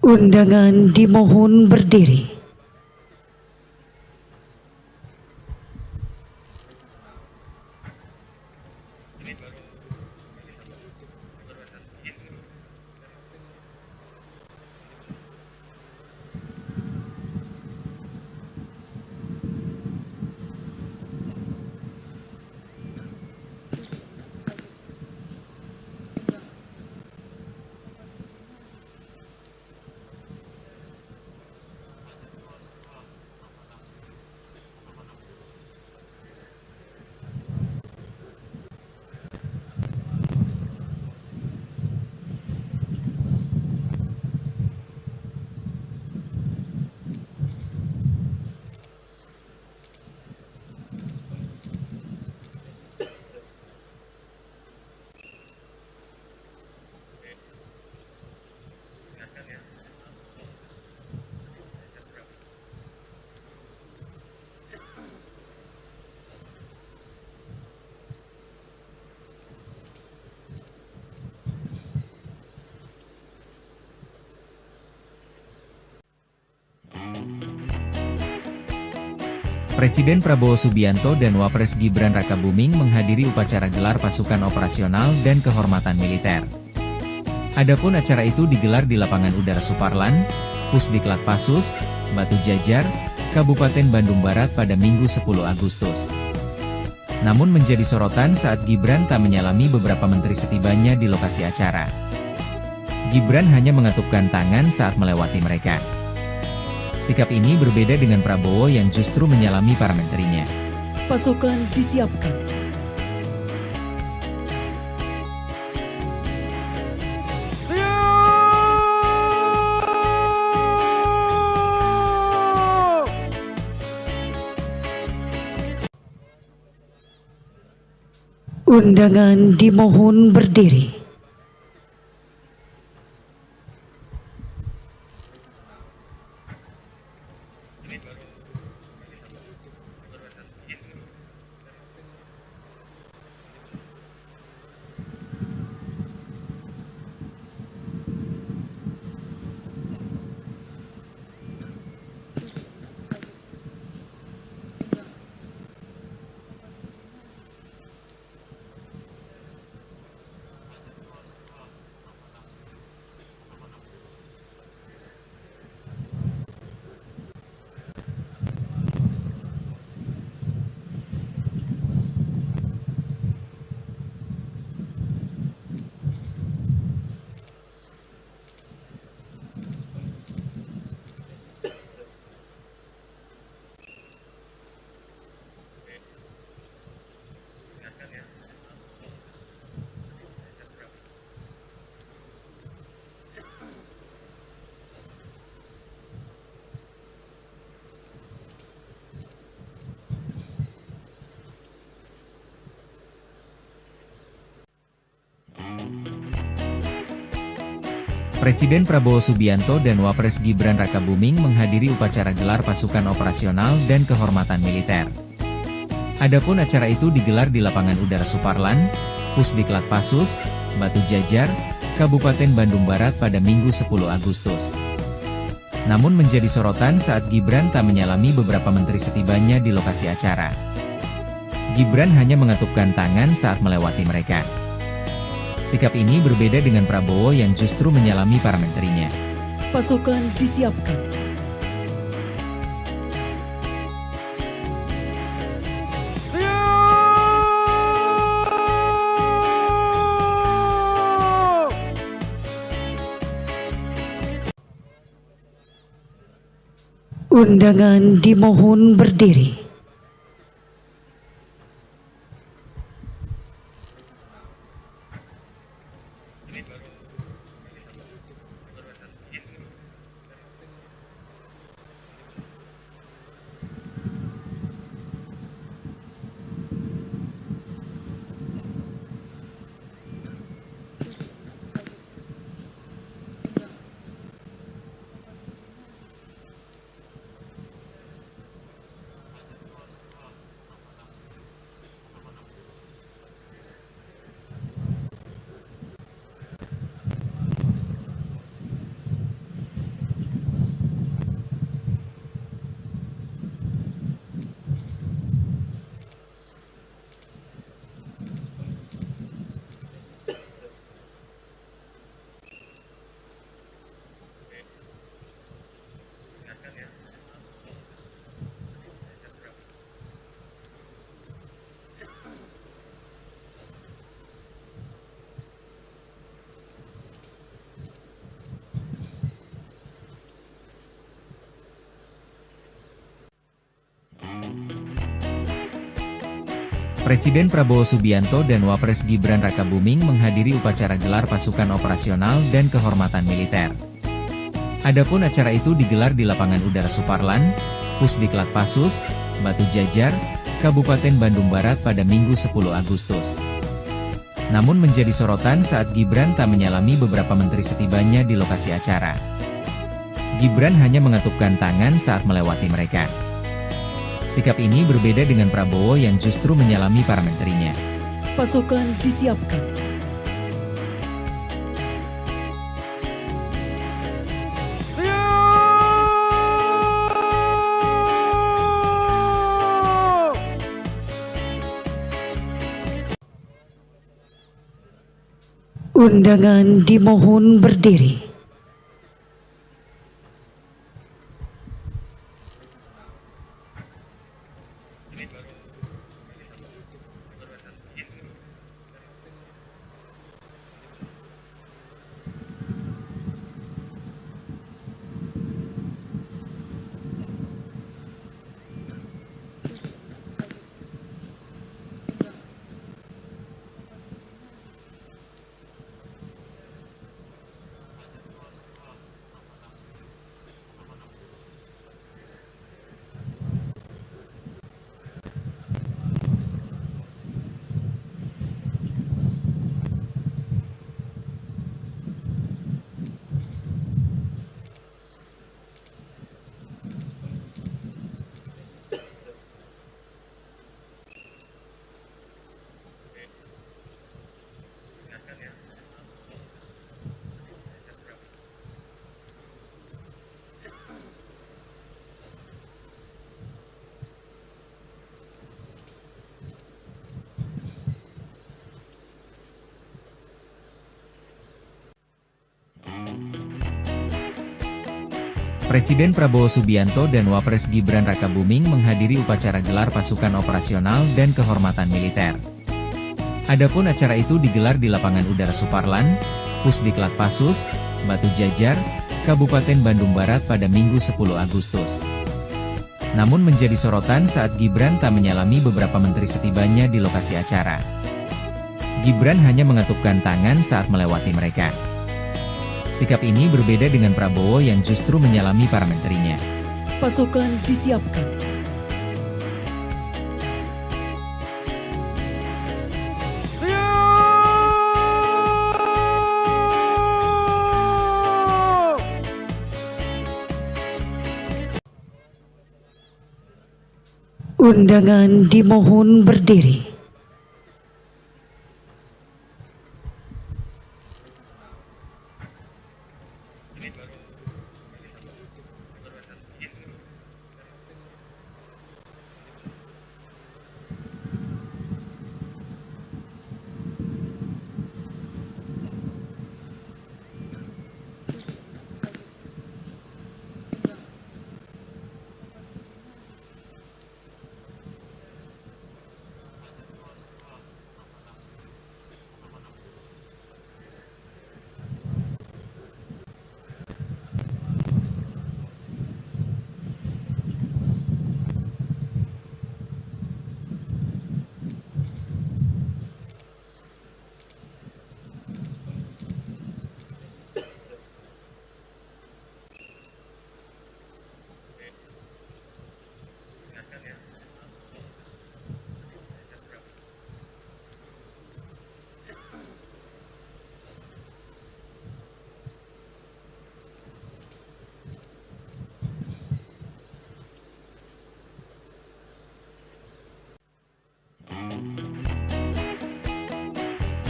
Undangan dimohon berdiri. Presiden Prabowo Subianto dan Wapres Gibran Rakabuming menghadiri upacara gelar pasukan operasional dan kehormatan militer. Adapun acara itu digelar di Lapangan Udara Suparlan, Pusdiklat Pasus, Batu Jajar, Kabupaten Bandung Barat pada Minggu 10 Agustus. Namun menjadi sorotan saat Gibran tak menyalami beberapa menteri setibanya di lokasi acara. Gibran hanya mengatupkan tangan saat melewati mereka. Sikap ini berbeda dengan Prabowo yang justru menyalami para menterinya. Pasukan disiapkan. Undangan dimohon berdiri. Presiden Prabowo Subianto dan Wapres Gibran Rakabuming menghadiri upacara gelar pasukan operasional dan kehormatan militer. Adapun acara itu digelar di Lapangan Udara Suparlan, Pusdiklat Pasus, Batu Jajar, Kabupaten Bandung Barat pada Minggu 10 Agustus. Namun menjadi sorotan saat Gibran tak menyalami beberapa menteri setibanya di lokasi acara. Gibran hanya mengatupkan tangan saat melewati mereka. Sikap ini berbeda dengan Prabowo yang justru menyalami para menterinya. Pasukan disiapkan. Undangan dimohon berdiri. Presiden Prabowo Subianto dan Wapres Gibran Rakabuming menghadiri upacara gelar pasukan operasional dan kehormatan militer. Adapun acara itu digelar di Lapangan Udara Suparlan, Pusdiklat Pasus, Batu Jajar, Kabupaten Bandung Barat pada Minggu 10 Agustus. Namun menjadi sorotan saat Gibran tak menyalami beberapa menteri setibanya di lokasi acara. Gibran hanya mengatupkan tangan saat melewati mereka. Sikap ini berbeda dengan Prabowo yang justru menyalami para menterinya. Pasukan disiapkan. Undangan dimohon berdiri. Presiden Prabowo Subianto dan Wapres Gibran Rakabuming menghadiri upacara gelar pasukan operasional dan kehormatan militer. Adapun acara itu digelar di Lapangan Udara Suparlan, Pusdiklat Pasus, Batu Jajar, Kabupaten Bandung Barat pada Minggu 10 Agustus. Namun menjadi sorotan saat Gibran tak menyalami beberapa menteri setibanya di lokasi acara. Gibran hanya mengatupkan tangan saat melewati mereka. Sikap ini berbeda dengan Prabowo yang justru menyalami para menterinya. Pasukan disiapkan. Undangan dimohon berdiri.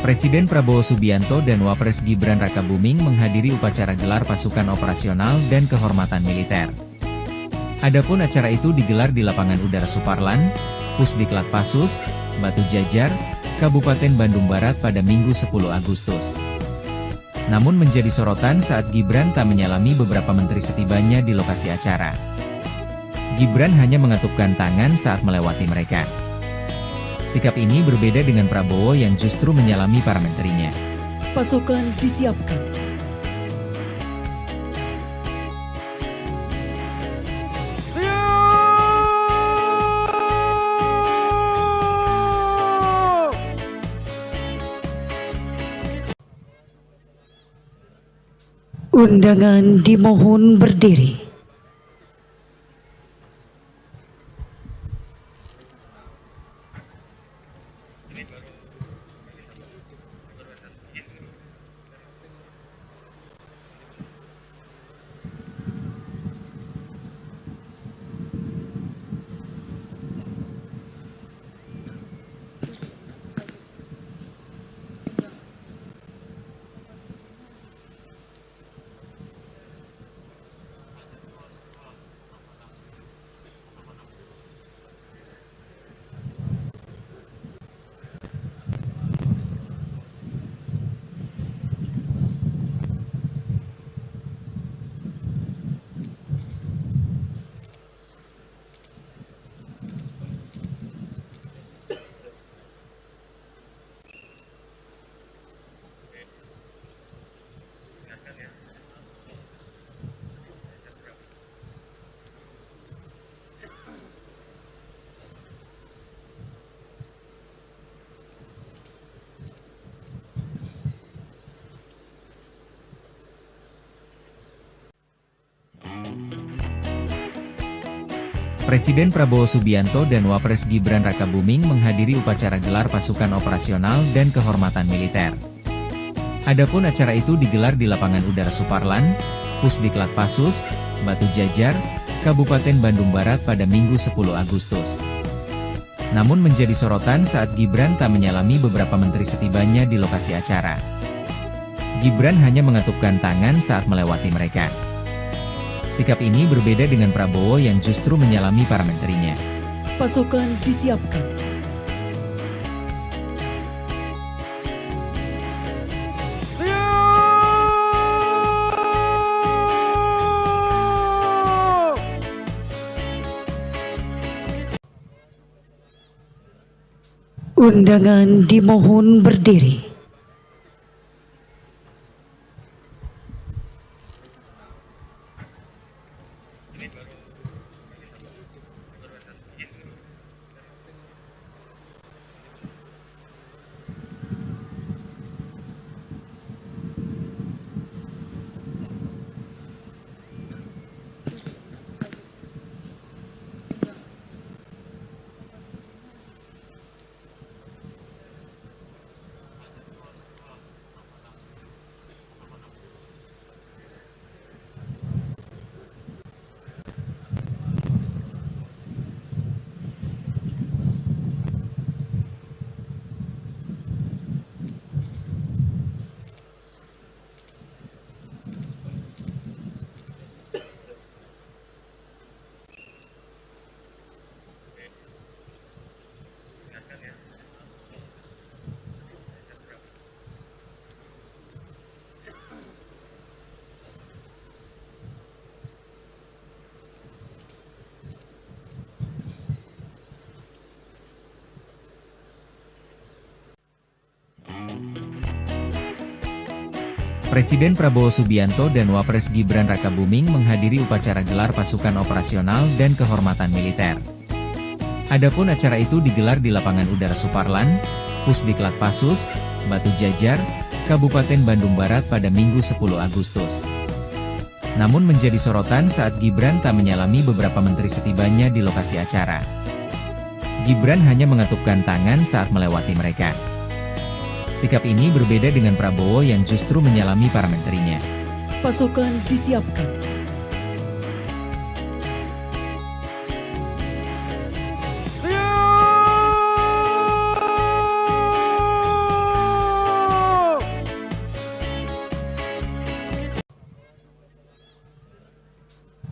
Presiden Prabowo Subianto dan Wapres Gibran Rakabuming menghadiri upacara gelar pasukan operasional dan kehormatan militer. Adapun acara itu digelar di Lapangan Udara Suparlan, Pusdiklat Pasus, Batu Jajar, Kabupaten Bandung Barat pada Minggu 10 Agustus. Namun menjadi sorotan saat Gibran tak menyalami beberapa menteri setibanya di lokasi acara. Gibran hanya mengatupkan tangan saat melewati mereka. Sikap ini berbeda dengan Prabowo yang justru menyalami para menterinya. Pasukan disiapkan. Undangan dimohon berdiri. Presiden Prabowo Subianto dan Wapres Gibran Rakabuming menghadiri upacara gelar pasukan operasional dan kehormatan militer. Adapun acara itu digelar di Lapangan Udara Suparlan, Pusdiklat Pasus, Batu Jajar, Kabupaten Bandung Barat pada Minggu 10 Agustus. Namun menjadi sorotan saat Gibran tak menyalami beberapa menteri setibanya di lokasi acara. Gibran hanya mengatupkan tangan saat melewati mereka. Sikap ini berbeda dengan Prabowo yang justru menyalami para menterinya. Pasukan disiapkan. Undangan dimohon berdiri. Presiden Prabowo Subianto dan Wapres Gibran Rakabuming menghadiri upacara gelar pasukan operasional dan kehormatan militer. Adapun acara itu digelar di Lapangan Udara Suparlan, Pusdiklat Pasus, Batu Jajar, Kabupaten Bandung Barat pada Minggu 10 Agustus. Namun menjadi sorotan saat Gibran tak menyalami beberapa menteri setibanya di lokasi acara. Gibran hanya mengatupkan tangan saat melewati mereka. Sikap ini berbeda dengan Prabowo yang justru menyalami para menterinya. Pasukan disiapkan.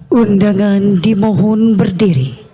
Undangan dimohon berdiri.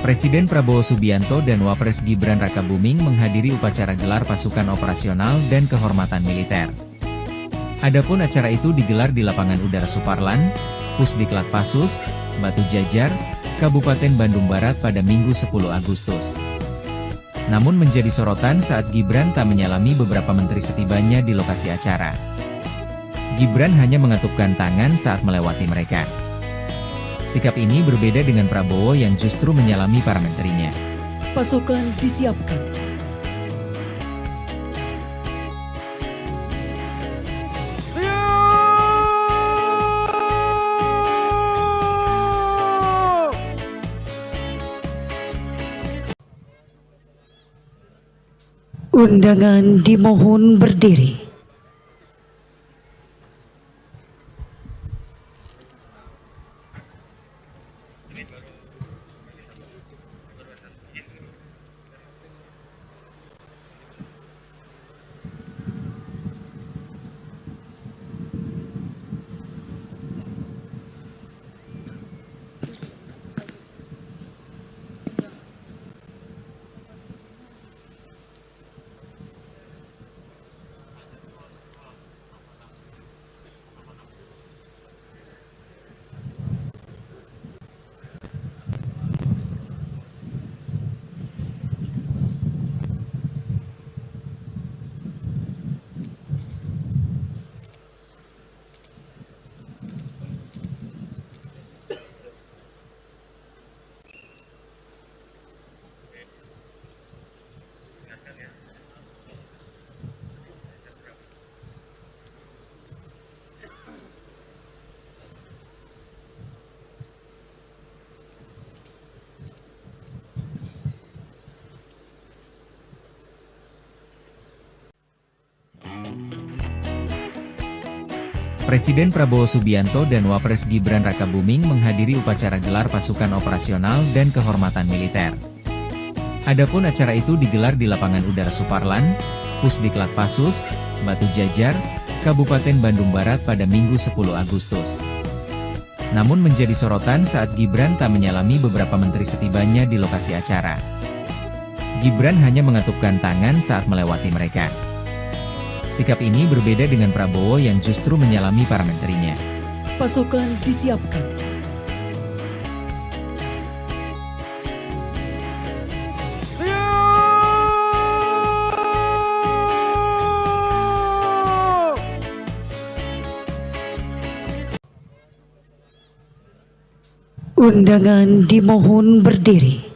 Presiden Prabowo Subianto dan Wapres Gibran Rakabuming menghadiri upacara gelar pasukan operasional dan kehormatan militer. Adapun acara itu digelar di Lapangan Udara Suparlan, Pusdiklat Pasus, Batu Jajar, Kabupaten Bandung Barat pada Minggu 10 Agustus. Namun menjadi sorotan saat Gibran tak menyalami beberapa menteri setibanya di lokasi acara. Gibran hanya mengatupkan tangan saat melewati mereka. Sikap ini berbeda dengan Prabowo yang justru menyalami para menterinya. Pasukan disiapkan. Undangan dimohon berdiri. Presiden Prabowo Subianto dan Wapres Gibran Rakabuming menghadiri upacara gelar pasukan operasional dan kehormatan militer. Adapun acara itu digelar di Lapangan Udara Suparlan, Pusdiklat Pasus, Batu Jajar, Kabupaten Bandung Barat pada Minggu 10 Agustus. Namun menjadi sorotan saat Gibran tak menyalami beberapa menteri setibanya di lokasi acara. Gibran hanya mengatupkan tangan saat melewati mereka. Sikap ini berbeda dengan Prabowo yang justru menyalami para menterinya. Pasukan disiapkan. Undangan dimohon berdiri.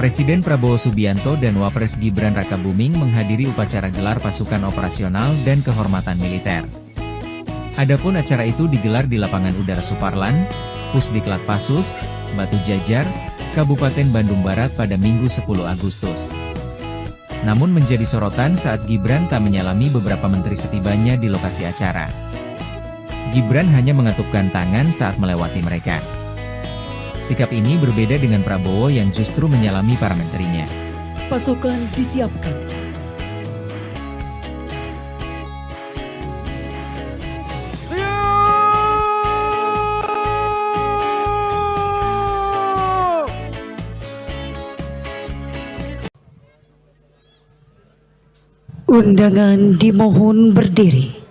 Presiden Prabowo Subianto dan Wapres Gibran Rakabuming menghadiri upacara gelar pasukan operasional dan kehormatan militer. Adapun acara itu digelar di Lapangan Udara Suparlan, Pusdiklat Pasus, Batu Jajar, Kabupaten Bandung Barat pada Minggu 10 Agustus. Namun menjadi sorotan saat Gibran tak menyalami beberapa menteri setibanya di lokasi acara. Gibran hanya mengatupkan tangan saat melewati mereka. Sikap ini berbeda dengan Prabowo yang justru menyalami para menterinya. Pasukan disiapkan. Undangan dimohon berdiri.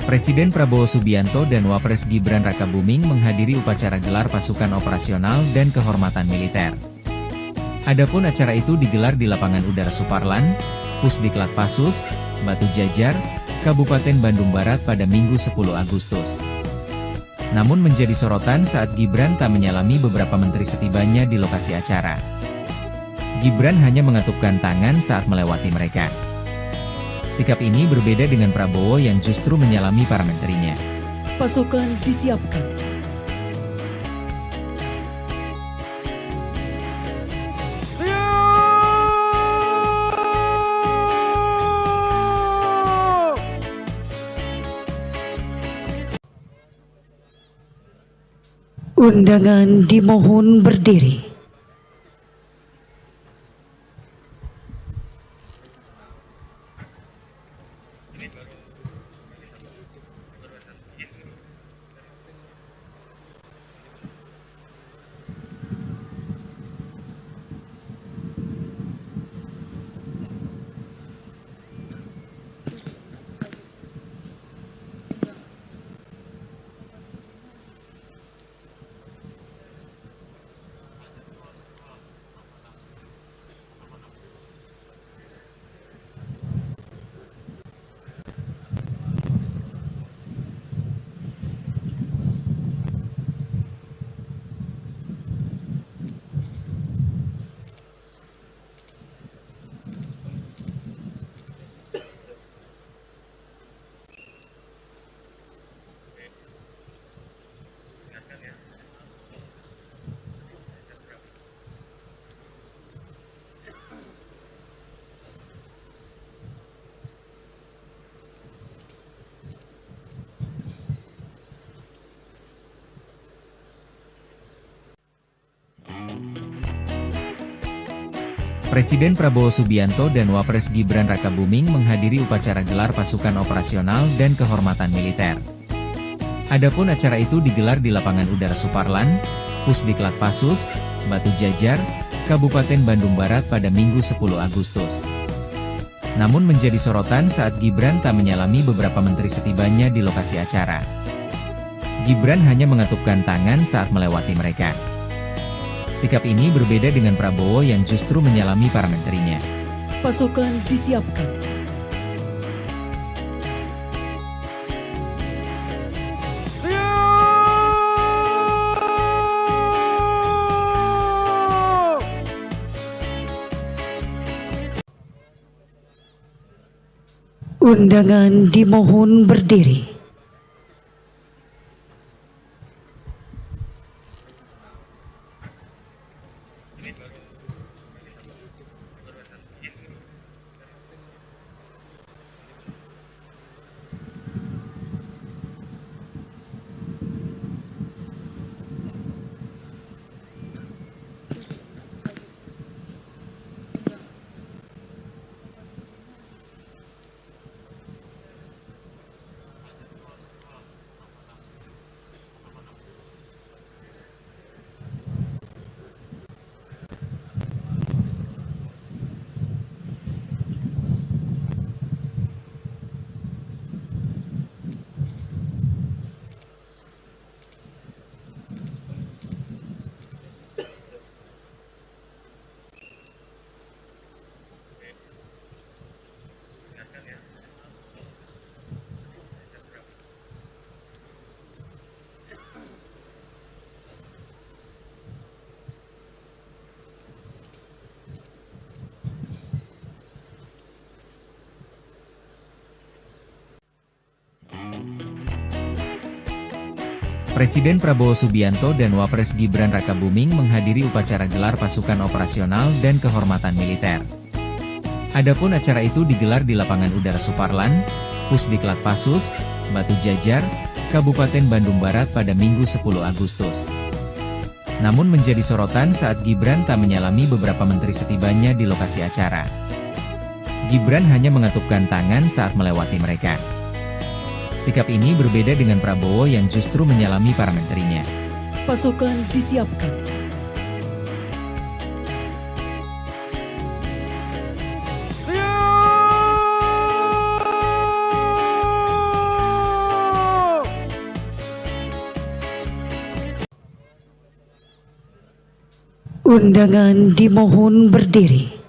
Presiden Prabowo Subianto dan Wapres Gibran Rakabuming menghadiri upacara gelar pasukan operasional dan kehormatan militer. Adapun acara itu digelar di Lapangan Udara Suparlan, Pusdiklat Pasus, Batu Jajar, Kabupaten Bandung Barat pada Minggu 10 Agustus. Namun menjadi sorotan saat Gibran tak menyalami beberapa menteri setibanya di lokasi acara. Gibran hanya mengatupkan tangan saat melewati mereka. Sikap ini berbeda dengan Prabowo yang justru menyalami para menterinya. Pasukan disiapkan. Undangan dimohon berdiri. Presiden Prabowo Subianto dan Wapres Gibran Rakabuming menghadiri upacara gelar pasukan operasional dan kehormatan militer. Adapun acara itu digelar di Lapangan Udara Suparlan, Pusdiklat Pasus, Batu Jajar, Kabupaten Bandung Barat pada Minggu 10 Agustus. Namun menjadi sorotan saat Gibran tak menyalami beberapa menteri setibanya di lokasi acara. Gibran hanya mengatupkan tangan saat melewati mereka. Sikap ini berbeda dengan Prabowo yang justru menyalami para menterinya. Pasukan disiapkan. Undangan dimohon berdiri. Presiden Prabowo Subianto dan Wapres Gibran Rakabuming menghadiri upacara gelar pasukan operasional dan kehormatan militer. Adapun acara itu digelar di Lapangan Udara Suparlan, Pusdiklat Pasus, Batu Jajar, Kabupaten Bandung Barat pada Minggu 10 Agustus. Namun menjadi sorotan saat Gibran tak menyalami beberapa menteri setibanya di lokasi acara. Gibran hanya mengatupkan tangan saat melewati mereka. Sikap ini berbeda dengan Prabowo yang justru menyalami para menterinya. Pasukan disiapkan. Undangan dimohon berdiri.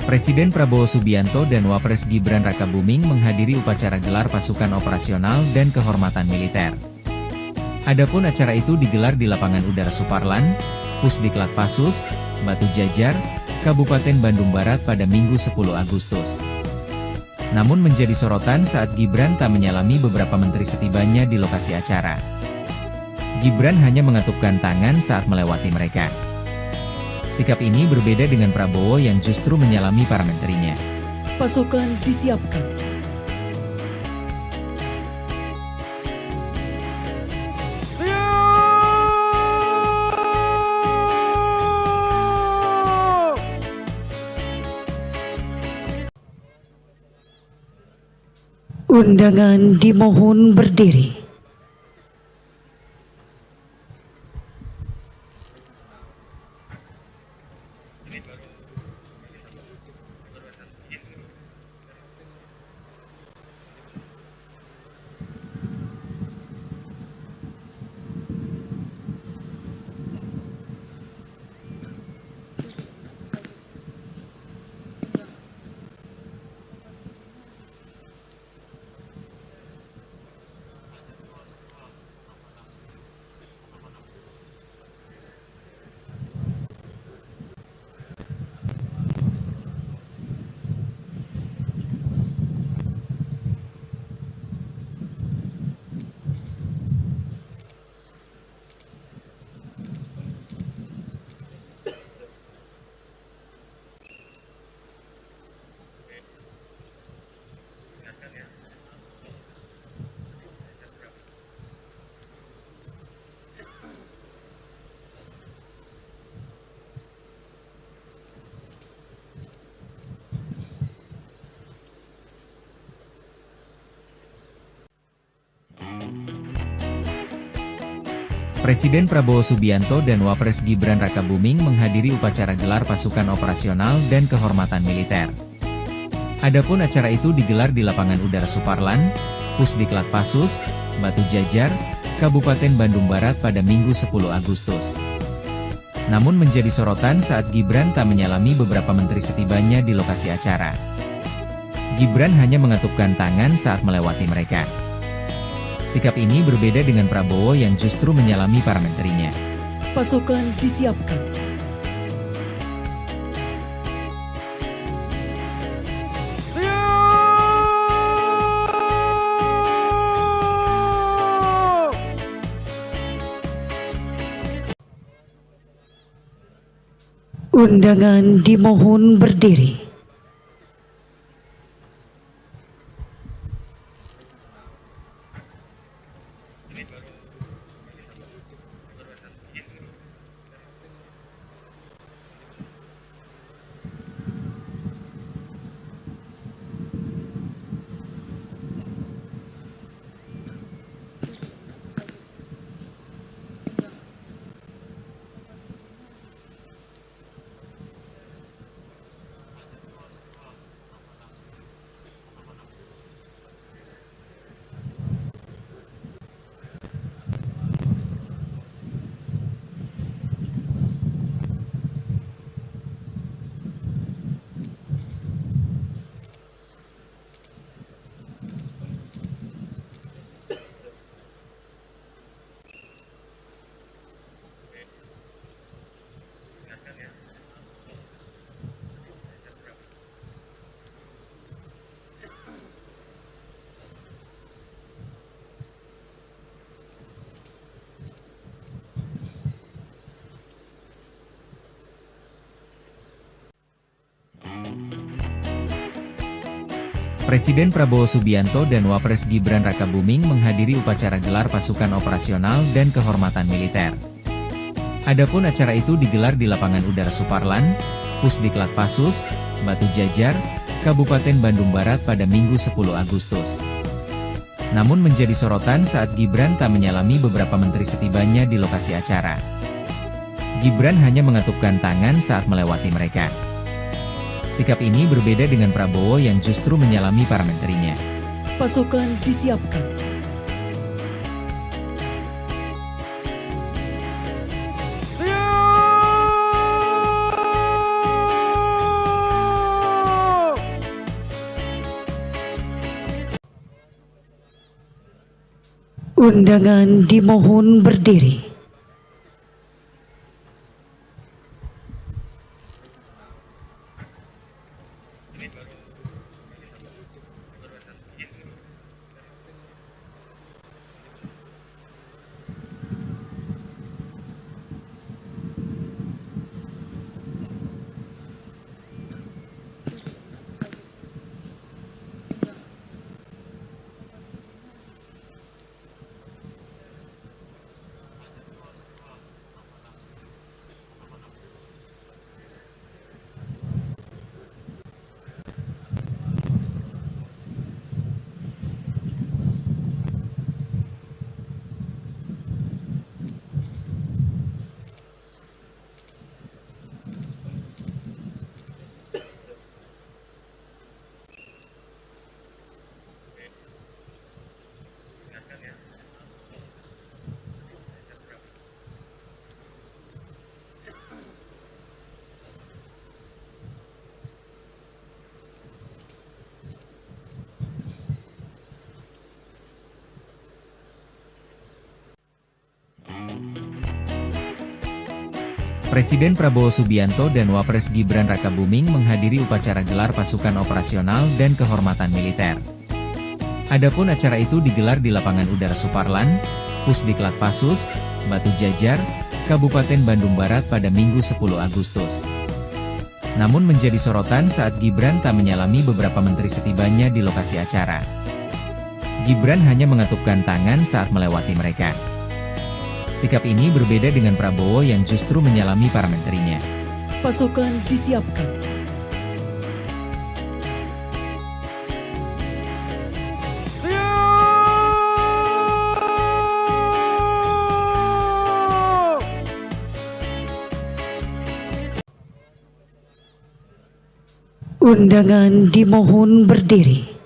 Presiden Prabowo Subianto dan Wapres Gibran Rakabuming menghadiri upacara gelar pasukan operasional dan kehormatan militer. Adapun acara itu digelar di Lapangan Udara Suparlan, Pusdiklat Pasus, Batu Jajar, Kabupaten Bandung Barat pada Minggu 10 Agustus. Namun menjadi sorotan saat Gibran tak menyalami beberapa menteri setibanya di lokasi acara. Gibran hanya mengatupkan tangan saat melewati mereka. Sikap ini berbeda dengan Prabowo yang justru menyalami para menterinya. Pasukan disiapkan. Undangan dimohon berdiri. Presiden Prabowo Subianto dan Wapres Gibran Rakabuming menghadiri upacara gelar pasukan operasional dan kehormatan militer. Adapun acara itu digelar di Lapangan Udara Suparlan, Pusdiklat Pasus, Batu Jajar, Kabupaten Bandung Barat pada Minggu 10 Agustus. Namun menjadi sorotan saat Gibran tak menyalami beberapa menteri setibanya di lokasi acara. Gibran hanya mengatupkan tangan saat melewati mereka. Sikap ini berbeda dengan Prabowo yang justru menyalami para menterinya. Pasukan disiapkan. Undangan dimohon berdiri. Presiden Prabowo Subianto dan Wapres Gibran Rakabuming menghadiri upacara gelar pasukan operasional dan kehormatan militer. Adapun acara itu digelar di Lapangan Udara Suparlan, Pusdiklat Pasus, Batu Jajar, Kabupaten Bandung Barat pada Minggu 10 Agustus. Namun menjadi sorotan saat Gibran tak menyalami beberapa menteri setibanya di lokasi acara. Gibran hanya mengatupkan tangan saat melewati mereka. Sikap ini berbeda dengan Prabowo yang justru menyalami para menterinya. Pasukan disiapkan. Undangan dimohon berdiri. Presiden Prabowo Subianto dan Wapres Gibran Rakabuming menghadiri upacara gelar pasukan operasional dan kehormatan militer. Adapun acara itu digelar di Lapangan Udara Suparlan, Pusdiklat Pasus, Batu Jajar, Kabupaten Bandung Barat pada Minggu 10 Agustus. Namun menjadi sorotan saat Gibran tak menyalami beberapa menteri setibanya di lokasi acara. Gibran hanya mengatupkan tangan saat melewati mereka. Sikap ini berbeda dengan Prabowo yang justru menyalami para menterinya. Pasukan disiapkan. Undangan dimohon berdiri.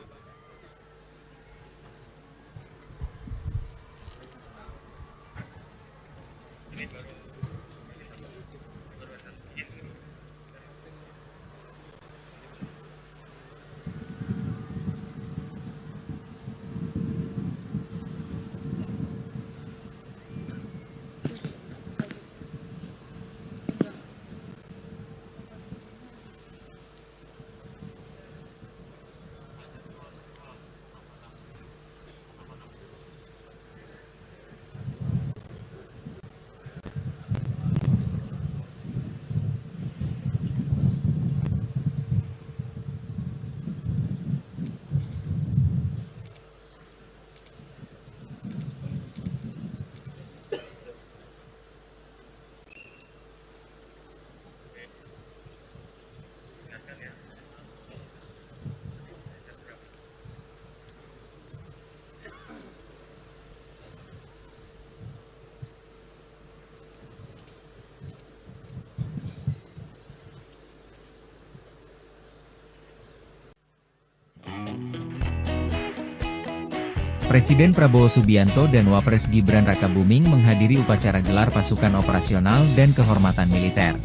Presiden Prabowo Subianto dan Wapres Gibran Rakabuming menghadiri upacara gelar pasukan operasional dan kehormatan militer.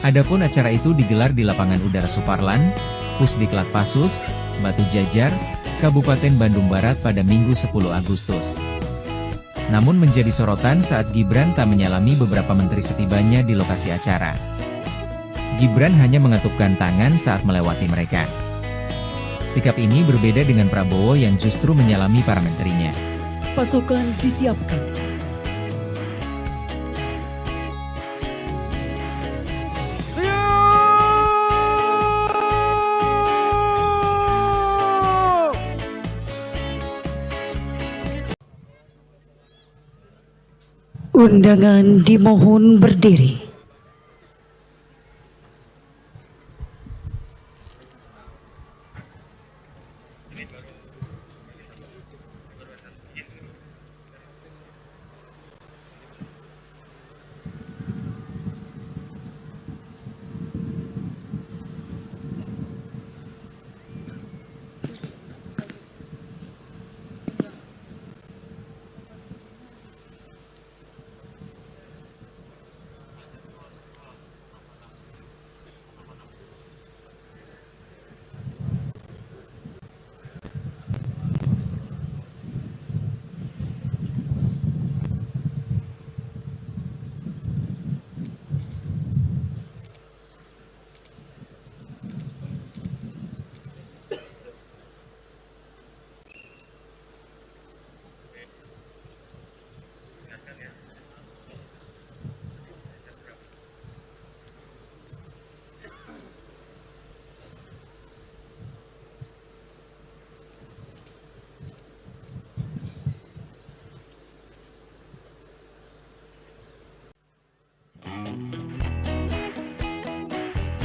Adapun acara itu digelar di Lapangan Udara Suparlan, Pusdiklat Pasus, Batu Jajar, Kabupaten Bandung Barat pada Minggu 10 Agustus. Namun menjadi sorotan saat Gibran tak menyalami beberapa menteri setibanya di lokasi acara. Gibran hanya mengatupkan tangan saat melewati mereka. Sikap ini berbeda dengan Prabowo yang justru menyalami para menterinya. Pasukan disiapkan. Undangan dimohon berdiri.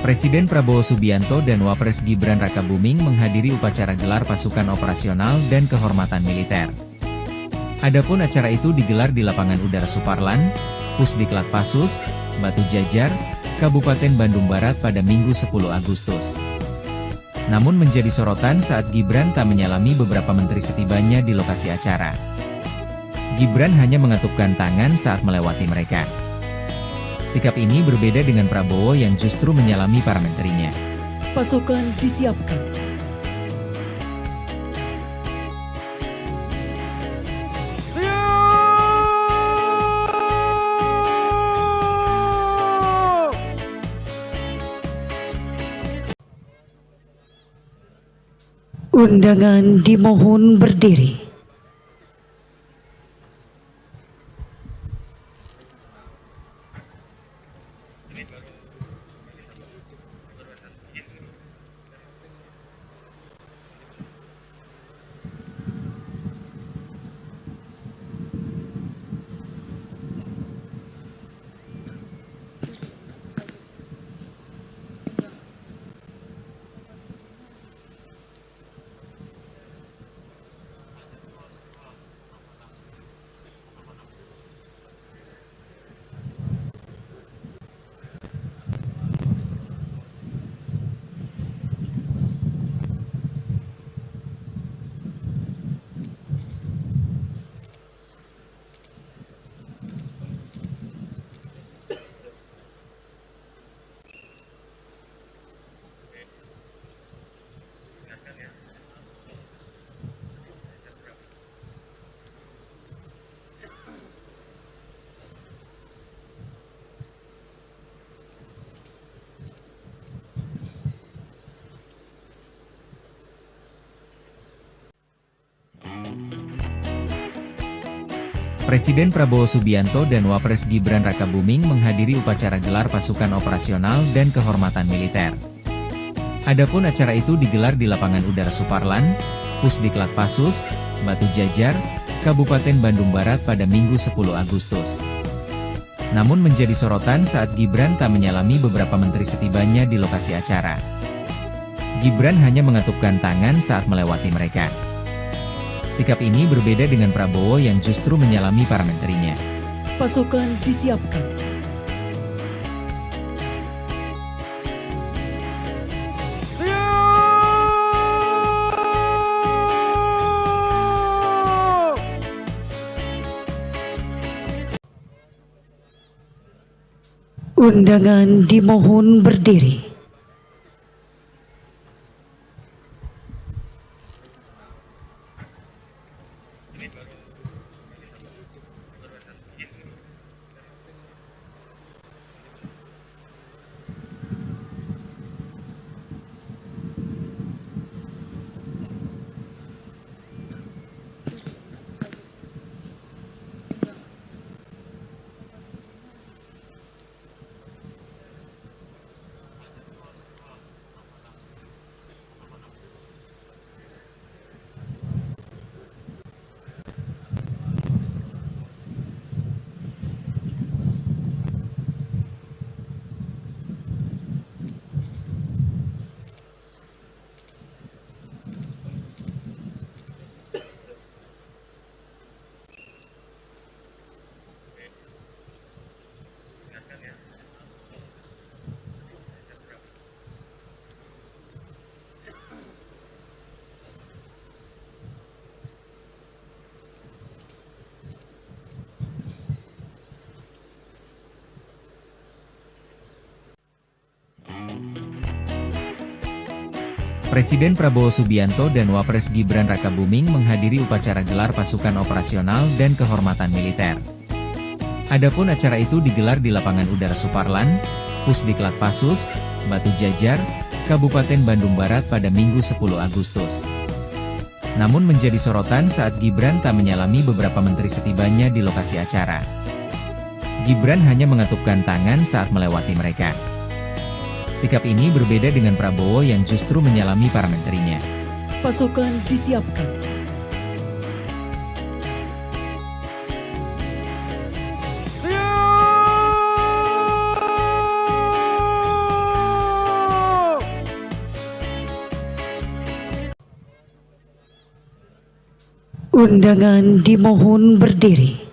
Presiden Prabowo Subianto dan Wapres Gibran Rakabuming menghadiri upacara gelar pasukan operasional dan kehormatan militer. Adapun acara itu digelar di Lapangan Udara Suparlan, Pusdiklat Pasus, Batu Jajar, Kabupaten Bandung Barat pada Minggu 10 Agustus. Namun menjadi sorotan saat Gibran tak menyalami beberapa menteri setibanya di lokasi acara. Gibran hanya mengatupkan tangan saat melewati mereka. Sikap ini berbeda dengan Prabowo yang justru menyalami para menterinya. Pasukan disiapkan. Undangan dimohon berdiri. Presiden Prabowo Subianto dan Wapres Gibran Rakabuming menghadiri upacara gelar pasukan operasional dan kehormatan militer. Adapun acara itu digelar di Lapangan Udara Suparlan, Pusdiklat Pasus, Batu Jajar, Kabupaten Bandung Barat pada Minggu 10 Agustus. Namun menjadi sorotan saat Gibran tak menyalami beberapa menteri setibanya di lokasi acara. Gibran hanya mengatupkan tangan saat melewati mereka. Sikap ini berbeda dengan Prabowo yang justru menyalami para menterinya. Pasukan disiapkan. Undangan dimohon berdiri. Presiden Prabowo Subianto dan Wapres Gibran Rakabuming menghadiri upacara gelar pasukan operasional dan kehormatan militer. Adapun acara itu digelar di Lapangan Udara Suparlan, Pusdiklat Pasus, Batu Jajar, Kabupaten Bandung Barat pada Minggu 10 Agustus. Namun menjadi sorotan saat Gibran tak menyalami beberapa menteri setibanya di lokasi acara. Gibran hanya mengatupkan tangan saat melewati mereka. Sikap ini berbeda dengan Prabowo yang justru menyalami para menterinya. Pasukan disiapkan. Undangan dimohon berdiri.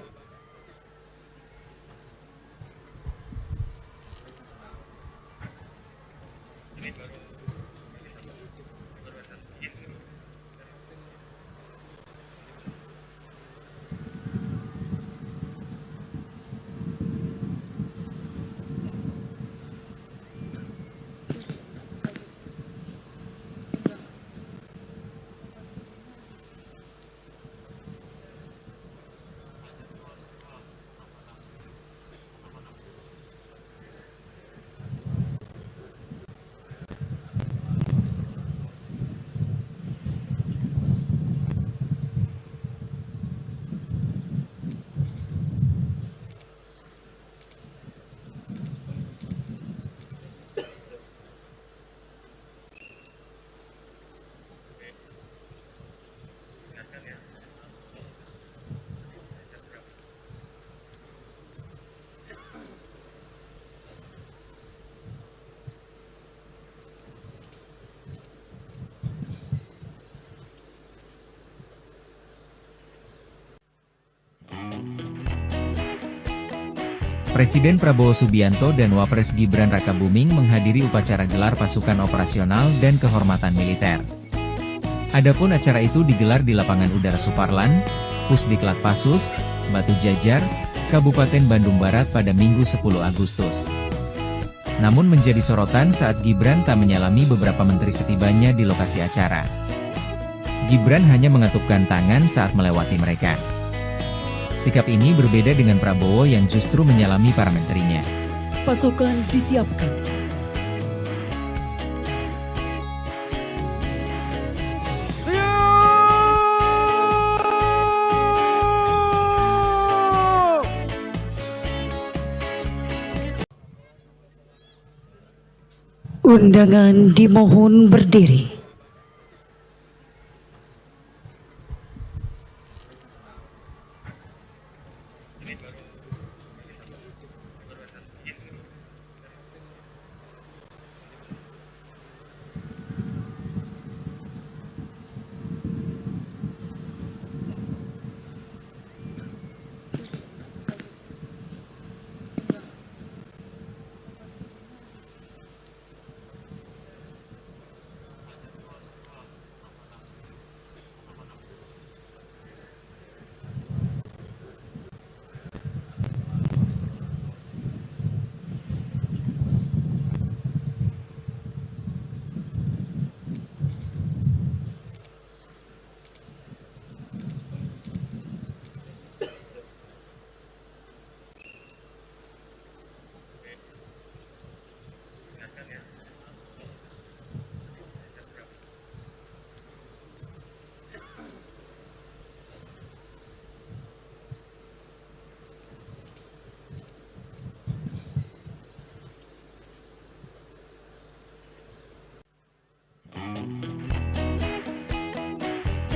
Presiden Prabowo Subianto dan Wapres Gibran Rakabuming menghadiri upacara gelar pasukan operasional dan kehormatan militer. Adapun acara itu digelar di Lapangan Udara Suparlan, Pusdiklat Pasus, Batu Jajar, Kabupaten Bandung Barat pada Minggu 10 Agustus. Namun menjadi sorotan saat Gibran tak menyalami beberapa menteri setibanya di lokasi acara. Gibran hanya mengatupkan tangan saat melewati mereka. Sikap ini berbeda dengan Prabowo yang justru menyalami para menterinya. Pasukan disiapkan. Undangan dimohon berdiri.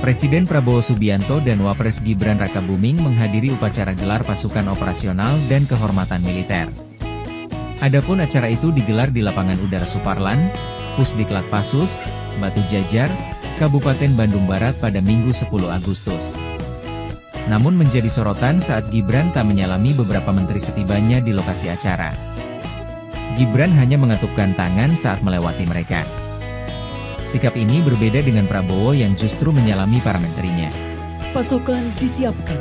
Presiden Prabowo Subianto dan Wapres Gibran Rakabuming menghadiri upacara gelar pasukan operasional dan kehormatan militer. Adapun acara itu digelar di Lapangan Udara Suparlan, Pusdiklat Pasus, Batu Jajar, Kabupaten Bandung Barat pada Minggu 10 Agustus. Namun menjadi sorotan saat Gibran tak menyalami beberapa menteri setibanya di lokasi acara. Gibran hanya mengatupkan tangan saat melewati mereka. Sikap ini berbeda dengan Prabowo yang justru menyalami para menterinya. Pasukan disiapkan.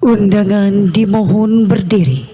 Undangan dimohon berdiri.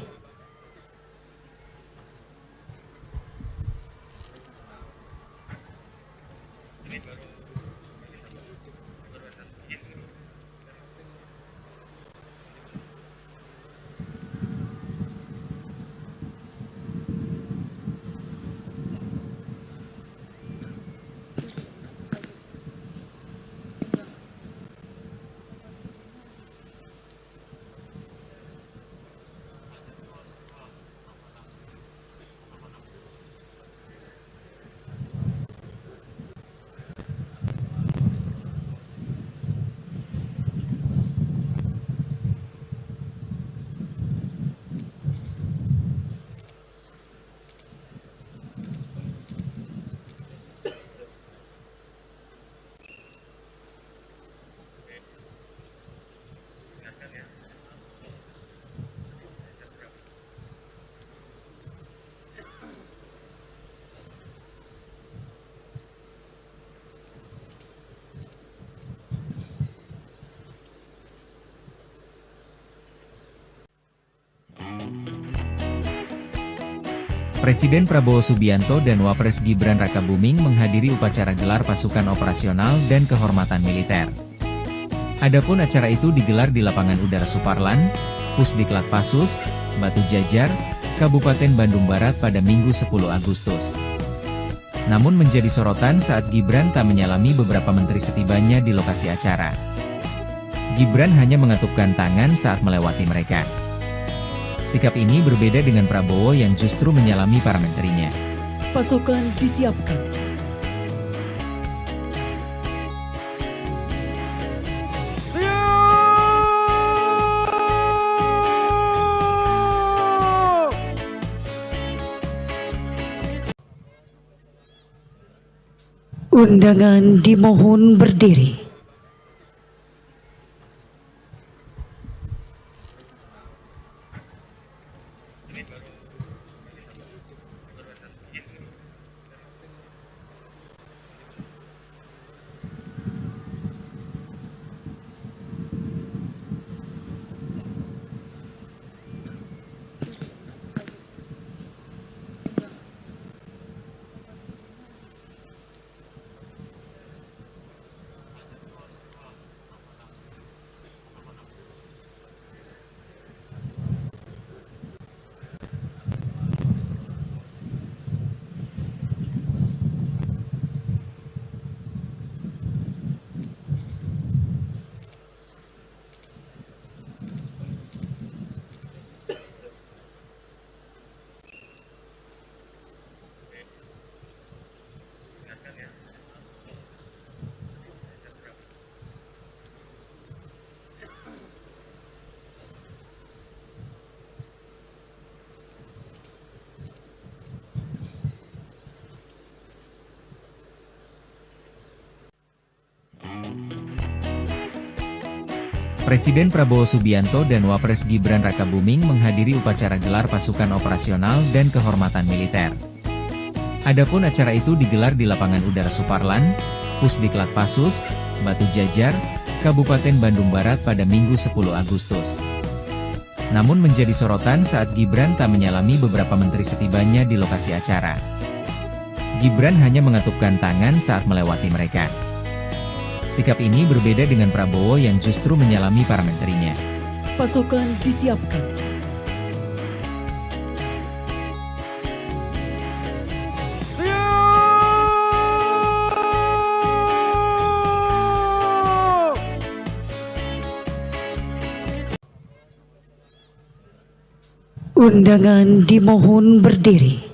Presiden Prabowo Subianto dan Wapres Gibran Rakabuming menghadiri upacara gelar pasukan operasional dan kehormatan militer. Adapun acara itu digelar di Lapangan Udara Suparlan, Pusdiklat Pasus, Batu Jajar, Kabupaten Bandung Barat pada Minggu 10 Agustus. Namun menjadi sorotan saat Gibran tak menyalami beberapa menteri setibanya di lokasi acara. Gibran hanya mengatupkan tangan saat melewati mereka. Sikap ini berbeda dengan Prabowo yang justru menyalami para menterinya. Pasukan disiapkan. Undangan dimohon berdiri. Presiden Prabowo Subianto dan Wapres Gibran Rakabuming menghadiri upacara gelar pasukan operasional dan kehormatan militer. Adapun acara itu digelar di Lapangan Udara Suparlan, Pusdiklat Pasus, Batu Jajar, Kabupaten Bandung Barat pada Minggu 10 Agustus. Namun menjadi sorotan saat Gibran tak menyalami beberapa menteri setibanya di lokasi acara. Gibran hanya mengatupkan tangan saat melewati mereka. Sikap ini berbeda dengan Prabowo yang justru menyalami para menterinya. Pasukan disiapkan. Undangan dimohon berdiri.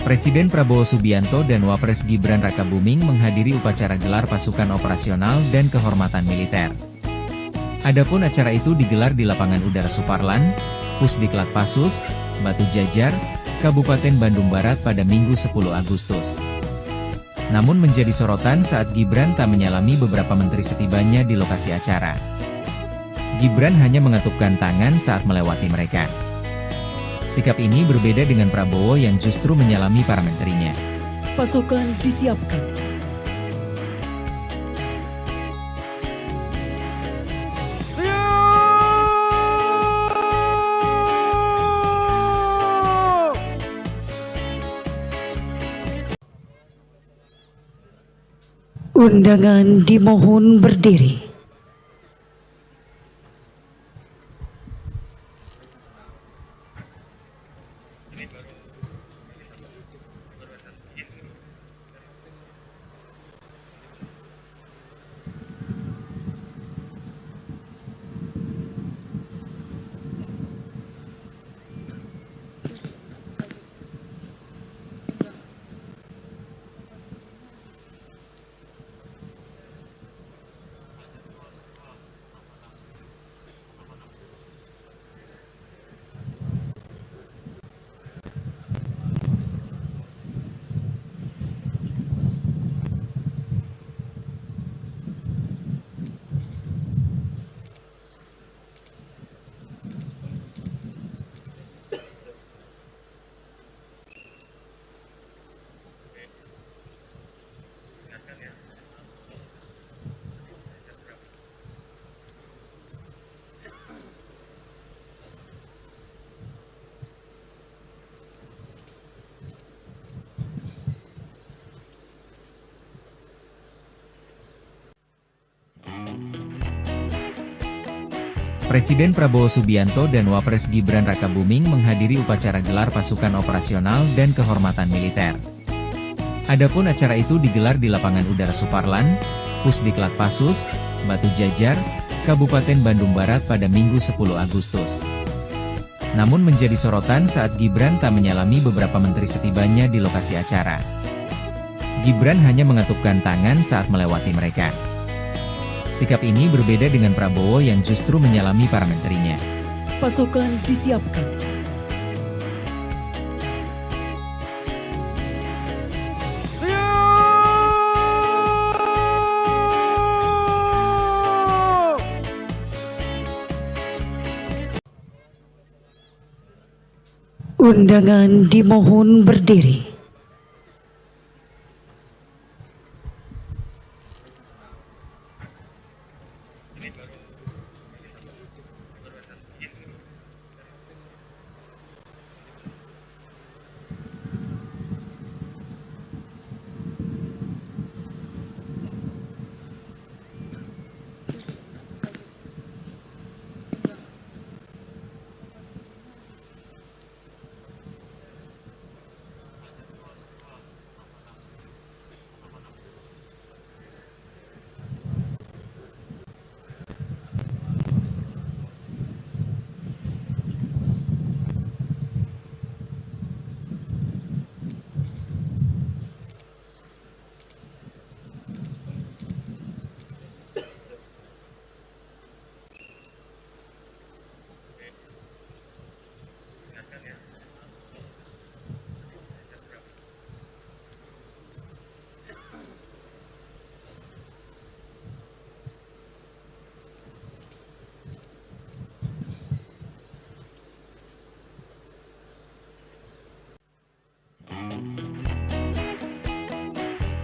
Presiden Prabowo Subianto dan Wapres Gibran Rakabuming menghadiri upacara gelar pasukan operasional dan kehormatan militer. Adapun acara itu digelar di Lapangan Udara Suparlan, Pusdiklat Pasus, Batu Jajar, Kabupaten Bandung Barat pada Minggu 10 Agustus. Namun menjadi sorotan saat Gibran tak menyalami beberapa menteri setibanya di lokasi acara. Gibran hanya mengatupkan tangan saat melewati mereka. Sikap ini berbeda dengan Prabowo yang justru menyalami para menterinya. Pasukan disiapkan. Undangan dimohon berdiri. Presiden Prabowo Subianto dan Wapres Gibran Rakabuming menghadiri upacara gelar pasukan operasional dan kehormatan militer. Adapun acara itu digelar di Lapangan Udara Suparlan, Pusdiklat Pasus, Batu Jajar, Kabupaten Bandung Barat pada Minggu 10 Agustus. Namun menjadi sorotan saat Gibran tak menyalami beberapa menteri setibanya di lokasi acara. Gibran hanya mengatupkan tangan saat melewati mereka. Sikap ini berbeda dengan Prabowo yang justru menyalami para menterinya. Pasukan disiapkan. Undangan dimohon berdiri.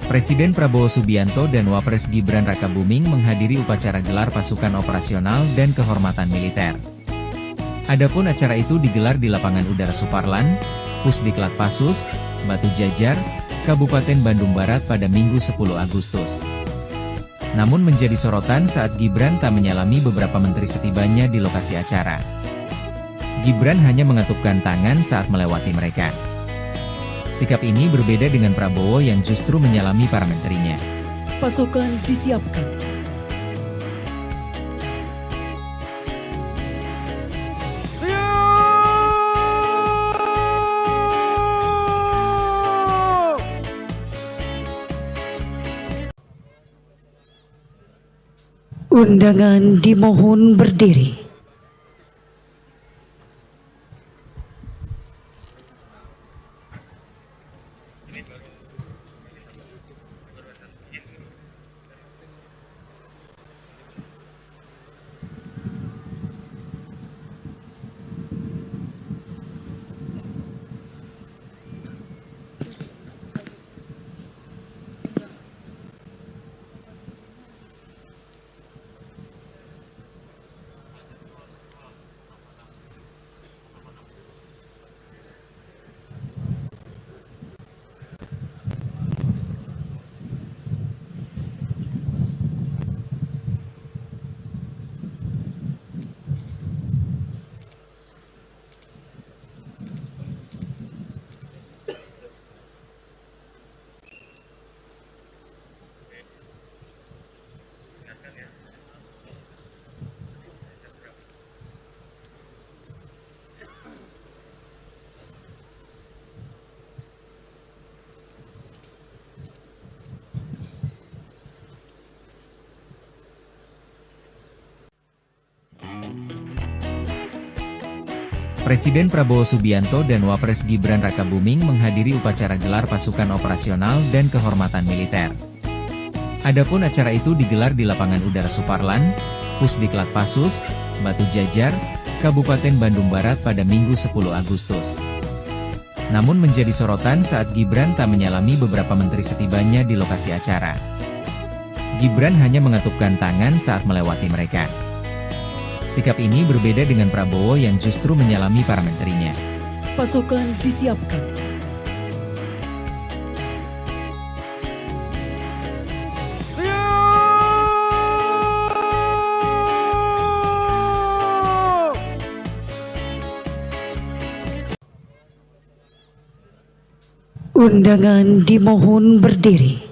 Presiden Prabowo Subianto dan Wapres Gibran Rakabuming menghadiri upacara gelar pasukan operasional dan kehormatan militer. Adapun acara itu digelar di Lapangan Udara Suparlan, Pusdiklat Pasus, Batu Jajar, Kabupaten Bandung Barat pada Minggu 10 Agustus. Namun menjadi sorotan saat Gibran tak menyalami beberapa menteri setibanya di lokasi acara. Gibran hanya mengatupkan tangan saat melewati mereka. Sikap ini berbeda dengan Prabowo yang justru menyalami para menterinya. Pasukan disiapkan. Undangan dimohon berdiri. Presiden Prabowo Subianto dan Wapres Gibran Rakabuming menghadiri upacara gelar pasukan operasional dan kehormatan militer. Adapun acara itu digelar di Lapangan Udara Suparlan, Pusdiklat Pasus, Batu Jajar, Kabupaten Bandung Barat pada Minggu 10 Agustus. Namun menjadi sorotan saat Gibran tak menyalami beberapa menteri setibanya di lokasi acara. Gibran hanya mengatupkan tangan saat melewati mereka. Sikap ini berbeda dengan Prabowo yang justru menyalami para menterinya. Pasukan disiapkan. Undangan dimohon berdiri.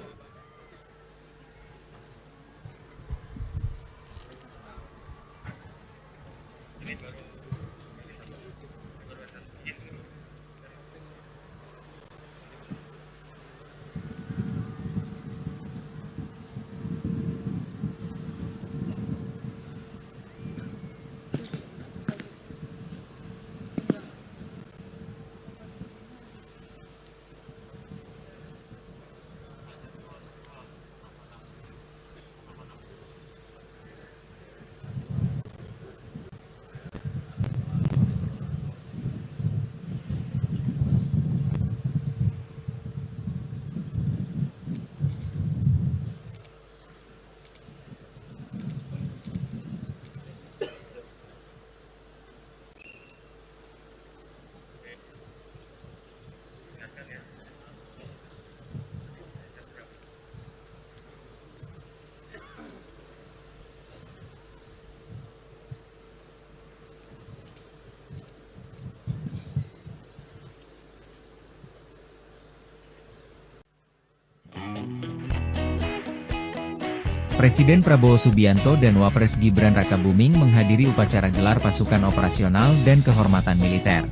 Presiden Prabowo Subianto dan Wapres Gibran Rakabuming menghadiri upacara gelar pasukan operasional dan kehormatan militer.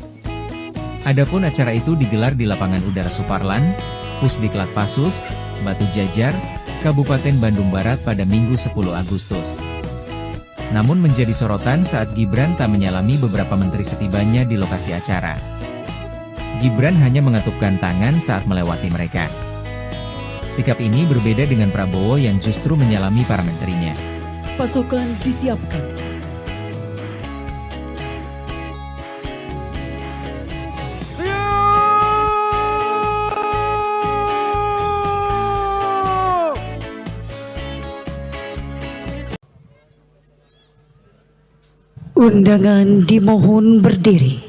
Adapun acara itu digelar di Lapangan Udara Suparlan, Pusdiklat Pasus, Batu Jajar, Kabupaten Bandung Barat pada Minggu 10 Agustus. Namun menjadi sorotan saat Gibran tak menyalami beberapa menteri setibanya di lokasi acara. Gibran hanya mengatupkan tangan saat melewati mereka. Sikap ini berbeda dengan Prabowo yang justru menyalami para menterinya. Pasukan disiapkan. Undangan dimohon berdiri.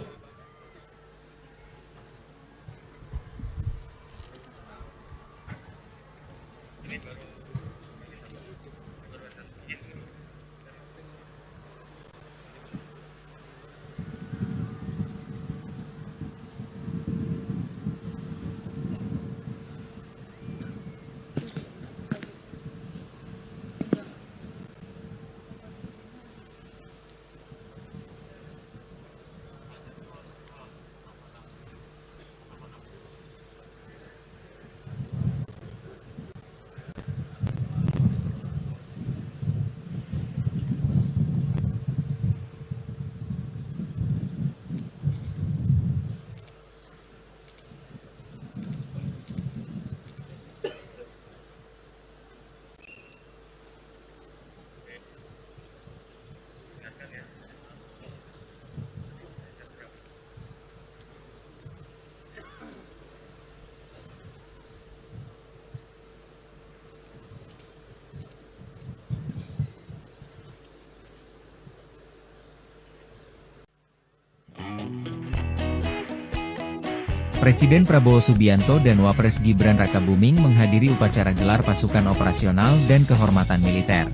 Presiden Prabowo Subianto dan Wapres Gibran Rakabuming menghadiri upacara gelar pasukan operasional dan kehormatan militer.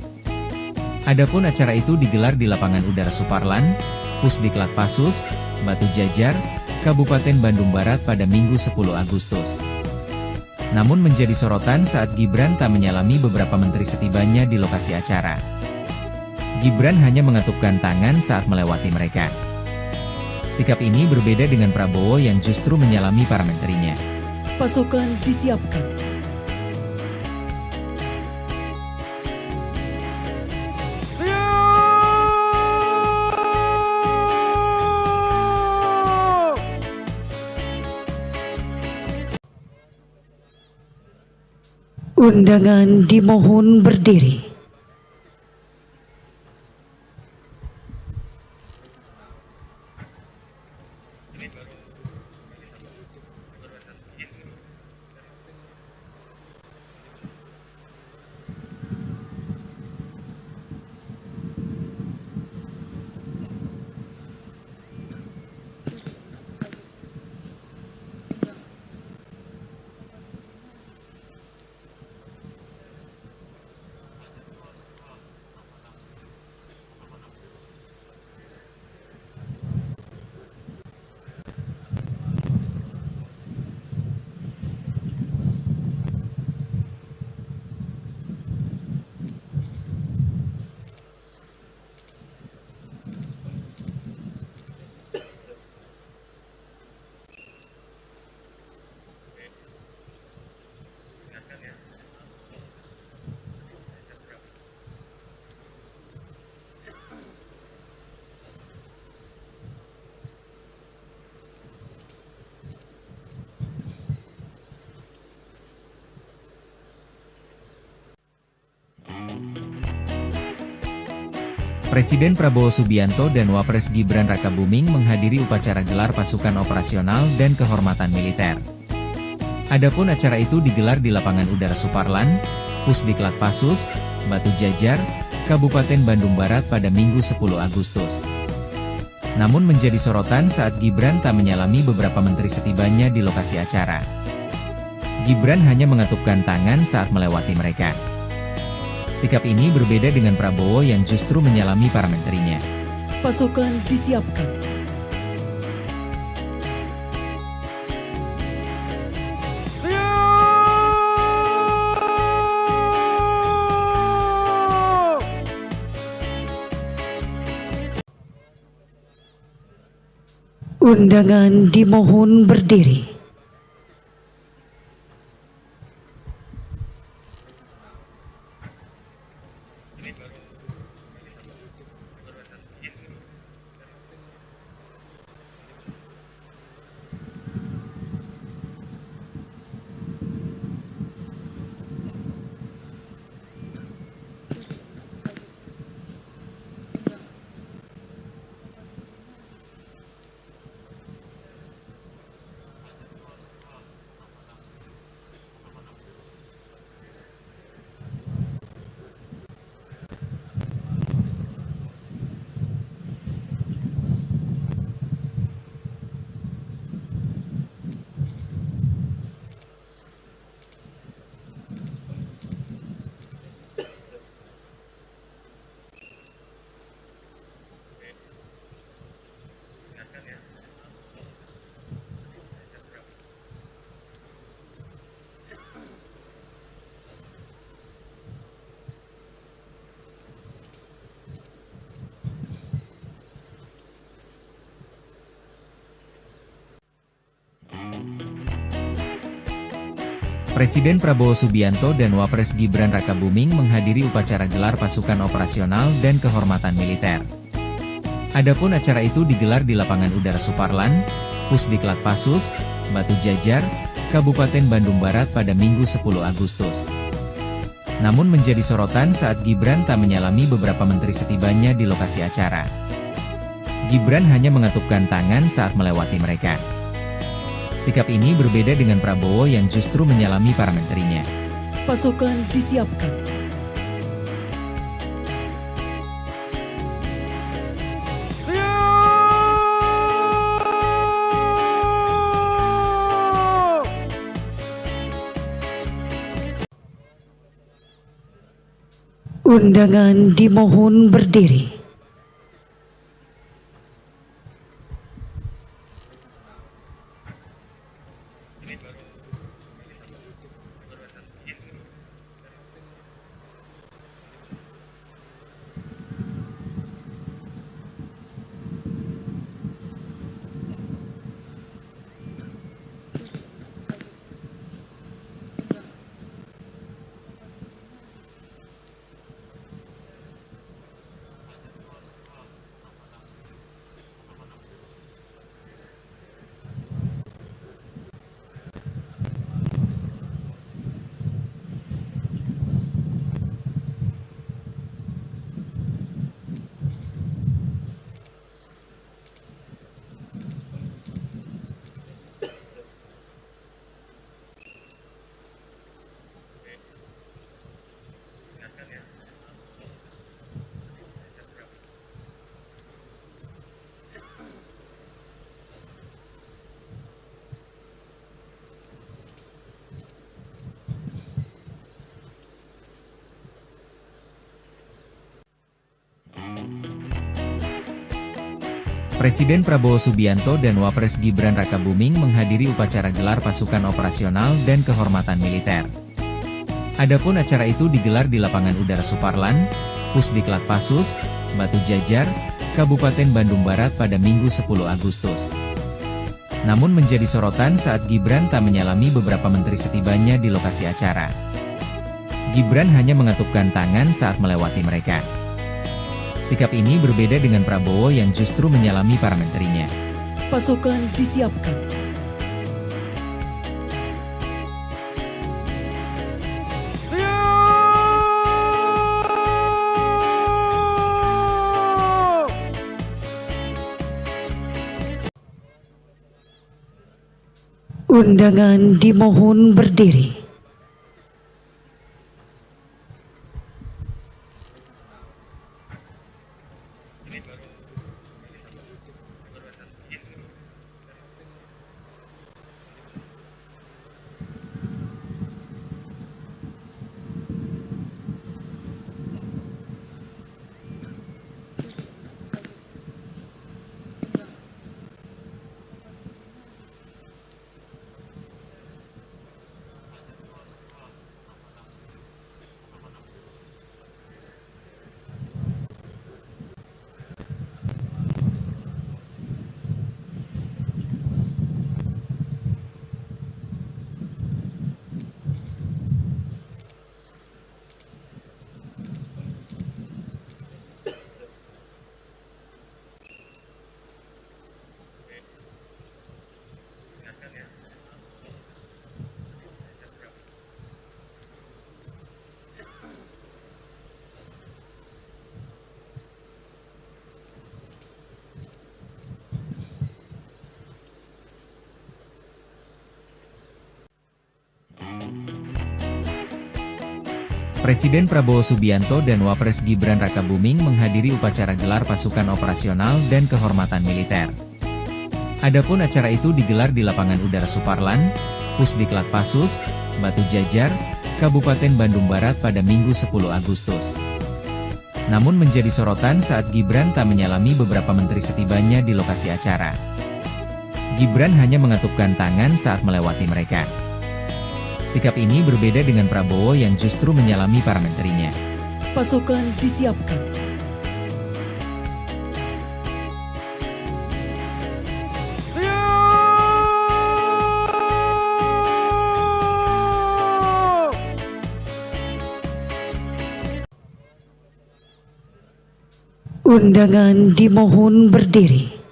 Adapun acara itu digelar di Lapangan Udara Suparlan, Pusdiklat Pasus, Batu Jajar, Kabupaten Bandung Barat pada Minggu 10 Agustus. Namun menjadi sorotan saat Gibran tak menyalami beberapa menteri setibanya di lokasi acara. Gibran hanya mengatupkan tangan saat melewati mereka. Sikap ini berbeda dengan Prabowo yang justru menyalami para menterinya. Pasukan disiapkan. Undangan dimohon berdiri. Presiden Prabowo Subianto dan Wapres Gibran Rakabuming menghadiri upacara gelar pasukan operasional dan kehormatan militer. Adapun acara itu digelar di Lapangan Udara Suparlan, Pusdiklat Pasus, Batu Jajar, Kabupaten Bandung Barat pada Minggu 10 Agustus. Namun menjadi sorotan saat Gibran tak menyalami beberapa menteri setibanya di lokasi acara. Gibran hanya mengatupkan tangan saat melewati mereka. Sikap ini berbeda dengan Prabowo yang justru menyalami para menterinya. Pasukan disiapkan. Undangan dimohon berdiri. Presiden Prabowo Subianto dan Wapres Gibran Rakabuming menghadiri upacara gelar pasukan operasional dan kehormatan militer. Adapun acara itu digelar di Lapangan Udara Suparlan, Pusdiklat Pasus, Batu Jajar, Kabupaten Bandung Barat pada Minggu 10 Agustus. Namun menjadi sorotan saat Gibran tak menyalami beberapa menteri setibanya di lokasi acara. Gibran hanya mengatupkan tangan saat melewati mereka. Sikap ini berbeda dengan Prabowo yang justru menyalami para menterinya. Pasukan disiapkan. Undangan dimohon berdiri. Presiden Prabowo Subianto dan Wapres Gibran Rakabuming menghadiri upacara gelar pasukan operasional dan kehormatan militer. Adapun acara itu digelar di Lapangan Udara Suparlan, Pusdiklat Pasus, Batu Jajar, Kabupaten Bandung Barat pada Minggu 10 Agustus. Namun menjadi sorotan saat Gibran tak menyalami beberapa menteri setibanya di lokasi acara. Gibran hanya mengatupkan tangan saat melewati mereka. Sikap ini berbeda dengan Prabowo yang justru menyalami para menterinya. Pasukan disiapkan. Undangan dimohon berdiri. Presiden Prabowo Subianto dan Wapres Gibran Rakabuming menghadiri upacara gelar pasukan operasional dan kehormatan militer. Adapun acara itu digelar di Lapangan Udara Suparlan, Pusdiklat Pasus, Batu Jajar, Kabupaten Bandung Barat pada Minggu 10 Agustus. Namun menjadi sorotan saat Gibran tak menyalami beberapa menteri setibanya di lokasi acara. Gibran hanya mengatupkan tangan saat melewati mereka. Sikap ini berbeda dengan Prabowo yang justru menyalami para menterinya. Pasukan disiapkan. Undangan dimohon berdiri.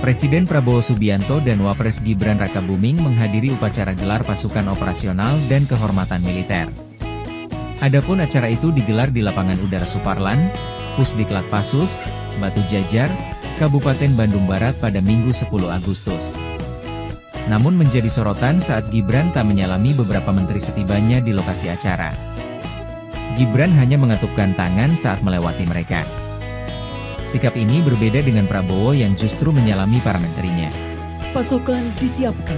Presiden Prabowo Subianto dan Wapres Gibran Rakabuming menghadiri upacara gelar pasukan operasional dan kehormatan militer. Adapun acara itu digelar di Lapangan Udara Suparlan, Pusdiklat Pasus, Batu Jajar, Kabupaten Bandung Barat pada Minggu 10 Agustus. Namun menjadi sorotan saat Gibran tak menyalami beberapa menteri setibanya di lokasi acara. Gibran hanya mengatupkan tangan saat melewati mereka. Sikap ini berbeda dengan Prabowo yang justru menyalami para menterinya. Pasukan disiapkan.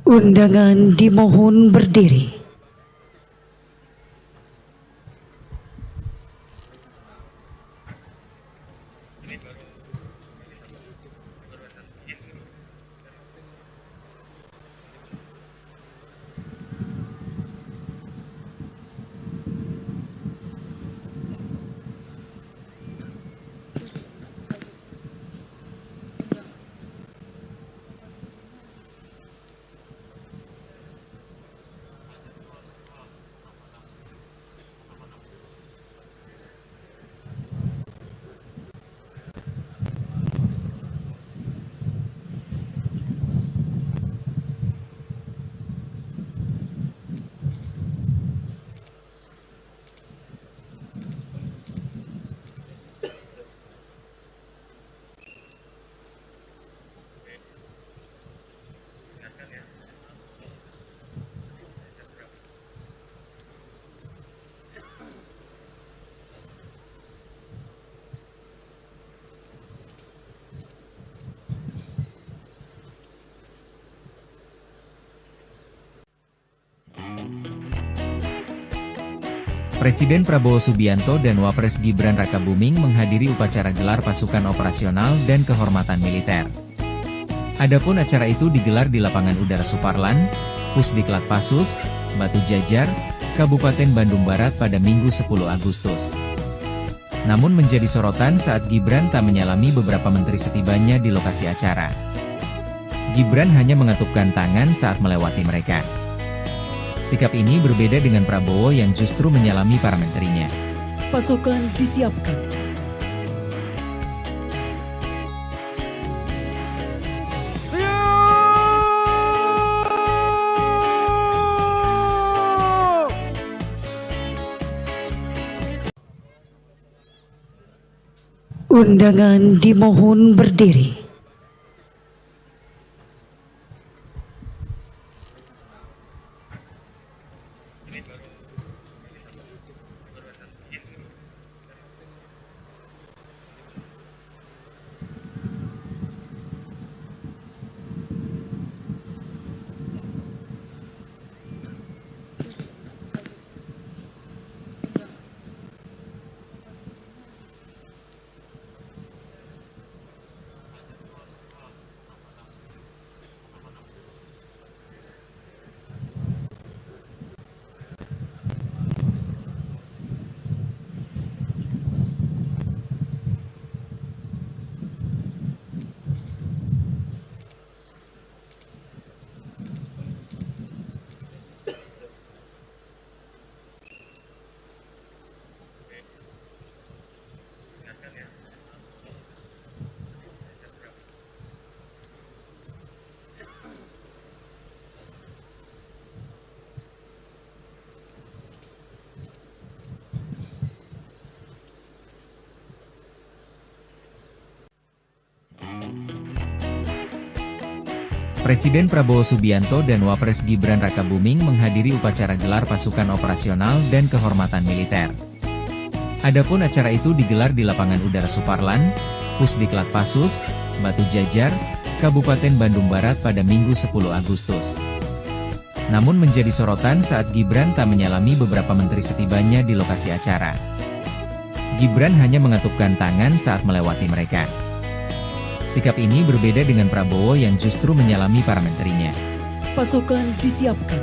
Undangan dimohon berdiri. Presiden Prabowo Subianto dan Wapres Gibran Rakabuming menghadiri upacara gelar pasukan operasional dan kehormatan militer. Adapun acara itu digelar di Lapangan Udara Suparlan, Pusdiklat Pasus, Batu Jajar, Kabupaten Bandung Barat pada Minggu 10 Agustus. Namun menjadi sorotan saat Gibran tak menyalami beberapa menteri setibanya di lokasi acara. Gibran hanya mengatupkan tangan saat melewati mereka. Sikap ini berbeda dengan Prabowo yang justru menyalami para menterinya. Pasukan disiapkan. Undangan dimohon berdiri. Presiden Prabowo Subianto dan Wapres Gibran Rakabuming menghadiri upacara gelar pasukan operasional dan kehormatan militer. Adapun acara itu digelar di Lapangan Udara Suparlan, Pusdiklat Pasus, Batu Jajar, Kabupaten Bandung Barat pada Minggu 10 Agustus. Namun menjadi sorotan saat Gibran tak menyalami beberapa menteri setibanya di lokasi acara. Gibran hanya mengatupkan tangan saat melewati mereka. Sikap ini berbeda dengan Prabowo yang justru menyalami para menterinya. Pasukan disiapkan.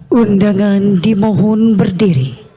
Undangan dimohon berdiri.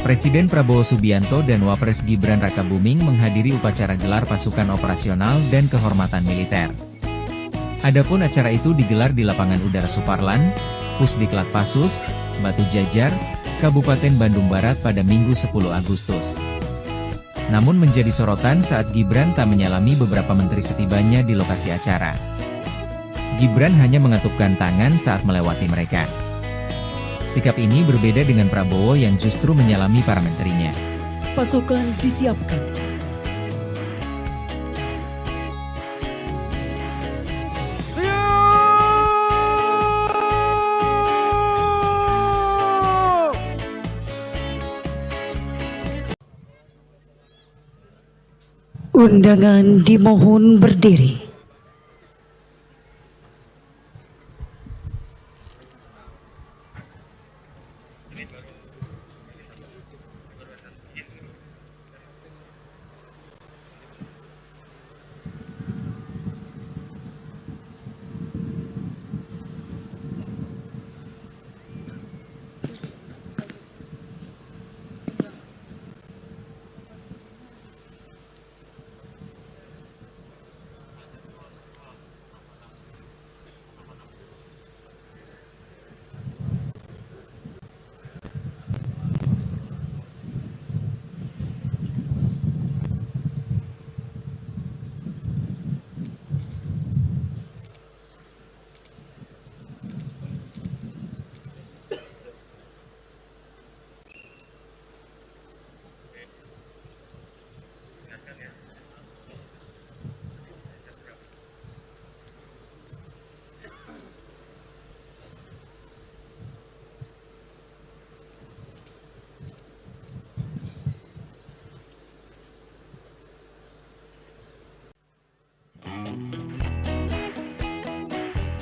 Presiden Prabowo Subianto dan Wapres Gibran Rakabuming menghadiri upacara gelar pasukan operasional dan kehormatan militer. Adapun acara itu digelar di Lapangan Udara Suparlan, Pusdiklat Pasus, Batu Jajar, Kabupaten Bandung Barat pada Minggu 10 Agustus. Namun menjadi sorotan saat Gibran tak menyalami beberapa menteri setibanya di lokasi acara. Gibran hanya mengatupkan tangan saat melewati mereka. Sikap ini berbeda dengan Prabowo yang justru menyalami para menterinya. Pasukan disiapkan. Undangan dimohon berdiri.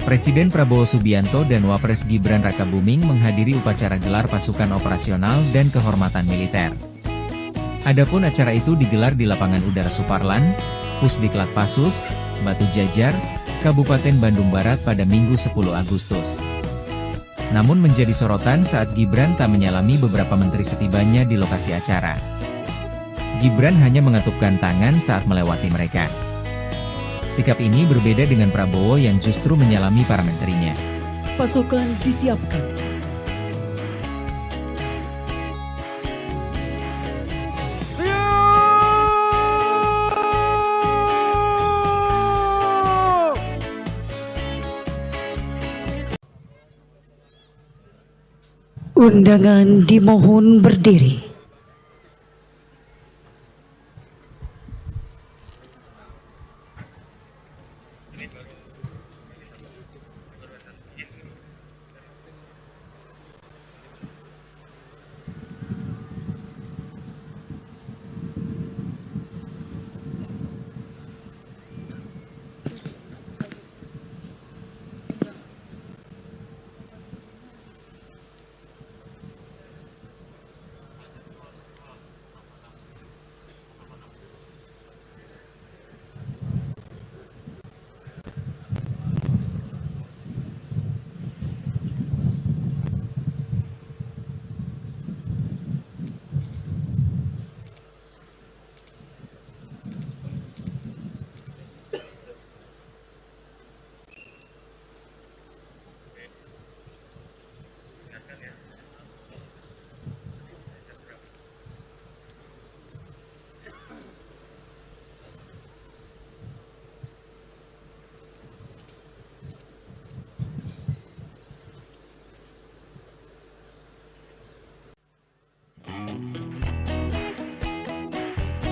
Presiden Prabowo Subianto dan Wapres Gibran Rakabuming menghadiri upacara gelar pasukan operasional dan kehormatan militer. Adapun acara itu digelar di Lapangan Udara Suparlan, Pusdiklat Pasus, Batu Jajar, Kabupaten Bandung Barat pada Minggu 10 Agustus. Namun menjadi sorotan saat Gibran tak menyalami beberapa menteri setibanya di lokasi acara. Gibran hanya mengatupkan tangan saat melewati mereka. Sikap ini berbeda dengan Prabowo yang justru menyalami para menterinya. Pasukan disiapkan. Undangan dimohon berdiri.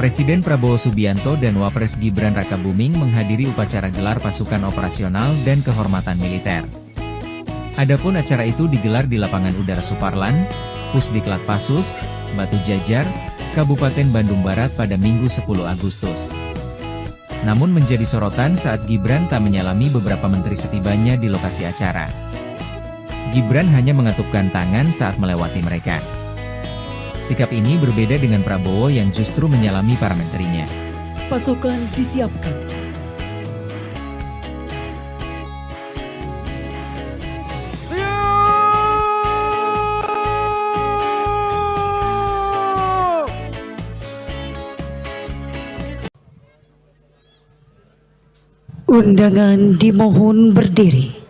Presiden Prabowo Subianto dan Wapres Gibran Rakabuming menghadiri upacara gelar pasukan operasional dan kehormatan militer. Adapun acara itu digelar di Lapangan Udara Suparlan, Pusdiklat Pasus, Batu Jajar, Kabupaten Bandung Barat pada Minggu 10 Agustus. Namun menjadi sorotan saat Gibran tak menyalami beberapa menteri setibanya di lokasi acara. Gibran hanya mengatupkan tangan saat melewati mereka. Sikap ini berbeda dengan Prabowo yang justru menyalami para menterinya. Pasukan disiapkan. Undangan dimohon berdiri.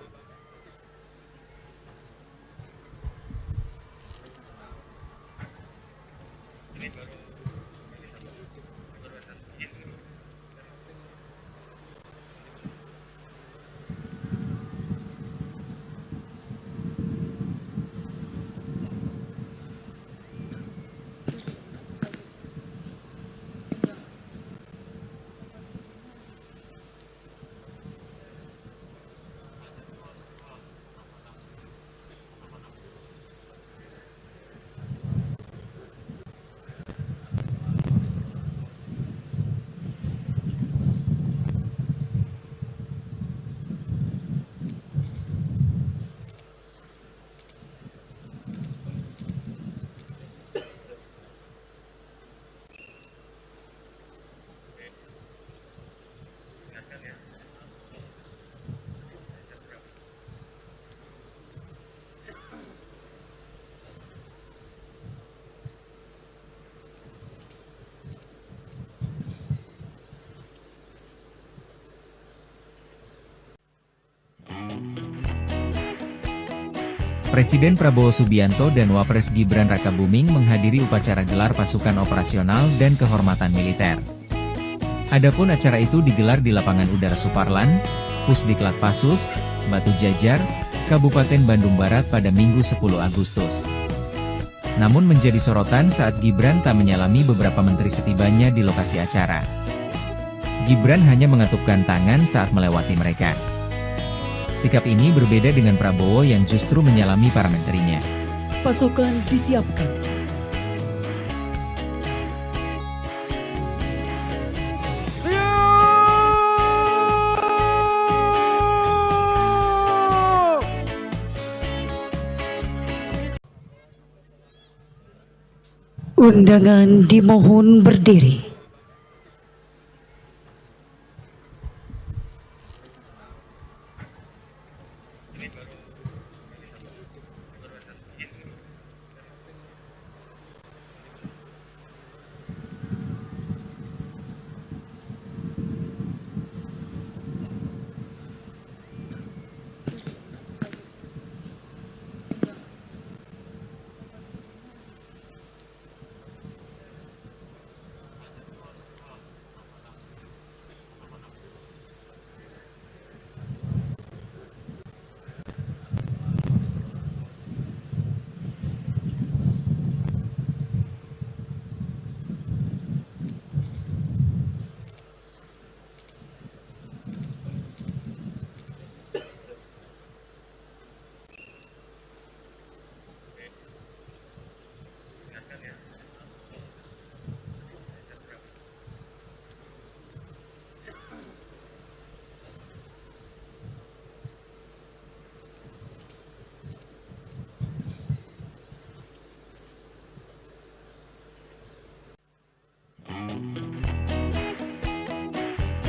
Presiden Prabowo Subianto dan Wapres Gibran Rakabuming menghadiri upacara gelar pasukan operasional dan kehormatan militer. Adapun acara itu digelar di Lapangan Udara Suparlan, Pusdiklat Pasus, Batu Jajar, Kabupaten Bandung Barat pada Minggu 10 Agustus. Namun menjadi sorotan saat Gibran tak menyalami beberapa menteri setibanya di lokasi acara. Gibran hanya mengatupkan tangan saat melewati mereka. Sikap ini berbeda dengan Prabowo yang justru menyalami para menterinya. Pasukan disiapkan. Undangan dimohon berdiri.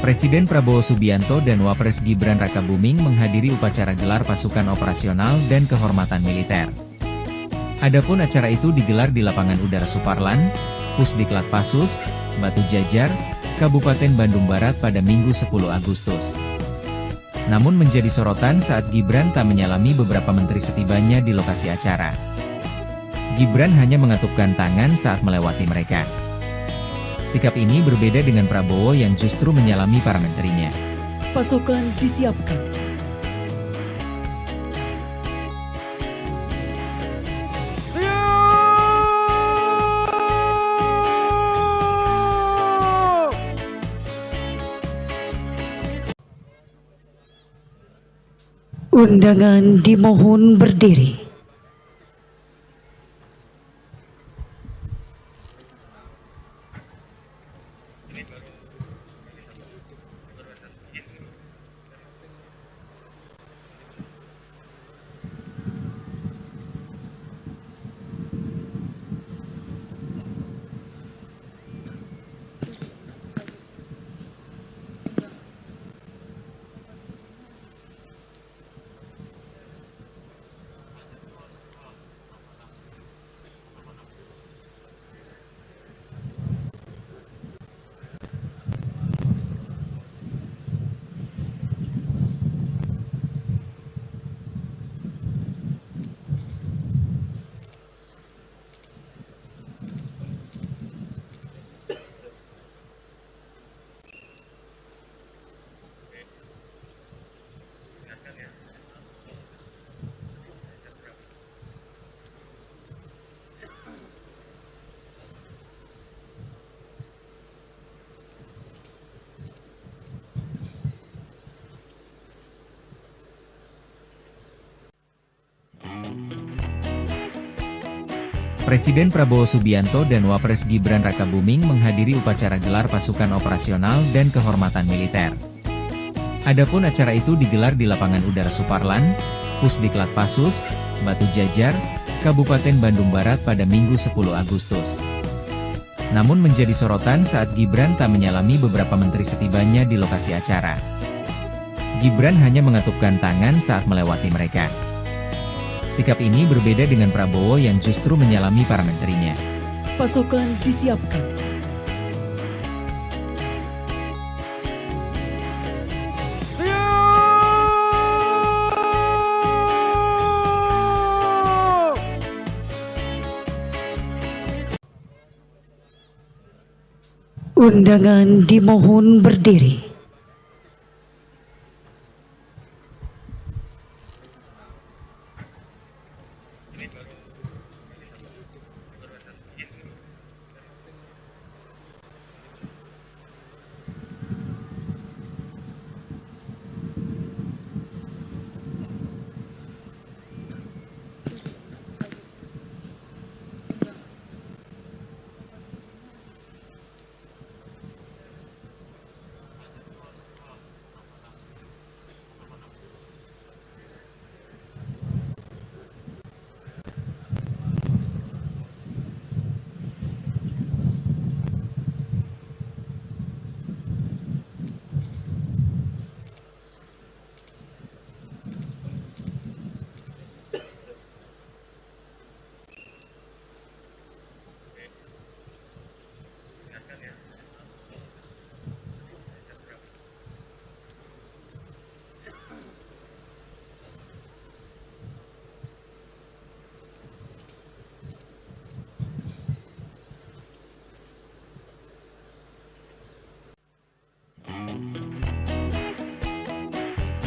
Presiden Prabowo Subianto dan Wapres Gibran Rakabuming menghadiri upacara gelar pasukan operasional dan kehormatan militer. Adapun acara itu digelar di Lapangan Udara Suparlan, Pusdiklat Pasus, Batu Jajar, Kabupaten Bandung Barat pada Minggu 10 Agustus. Namun menjadi sorotan saat Gibran tak menyalami beberapa menteri setibanya di lokasi acara. Gibran hanya mengatupkan tangan saat melewati mereka. Sikap ini berbeda dengan Prabowo yang justru menyalami para menterinya. Pasukan disiapkan. Undangan dimohon berdiri. Presiden Prabowo Subianto dan Wapres Gibran Rakabuming menghadiri upacara gelar pasukan operasional dan kehormatan militer. Adapun acara itu digelar di Lapangan Udara Suparlan, Pusdiklat Pasus, Batu Jajar, Kabupaten Bandung Barat pada Minggu 10 Agustus. Namun menjadi sorotan saat Gibran tak menyalami beberapa menteri setibanya di lokasi acara. Gibran hanya mengatupkan tangan saat melewati mereka. Sikap ini berbeda dengan Prabowo yang justru menyalami para menterinya. Pasukan disiapkan. Undangan dimohon berdiri.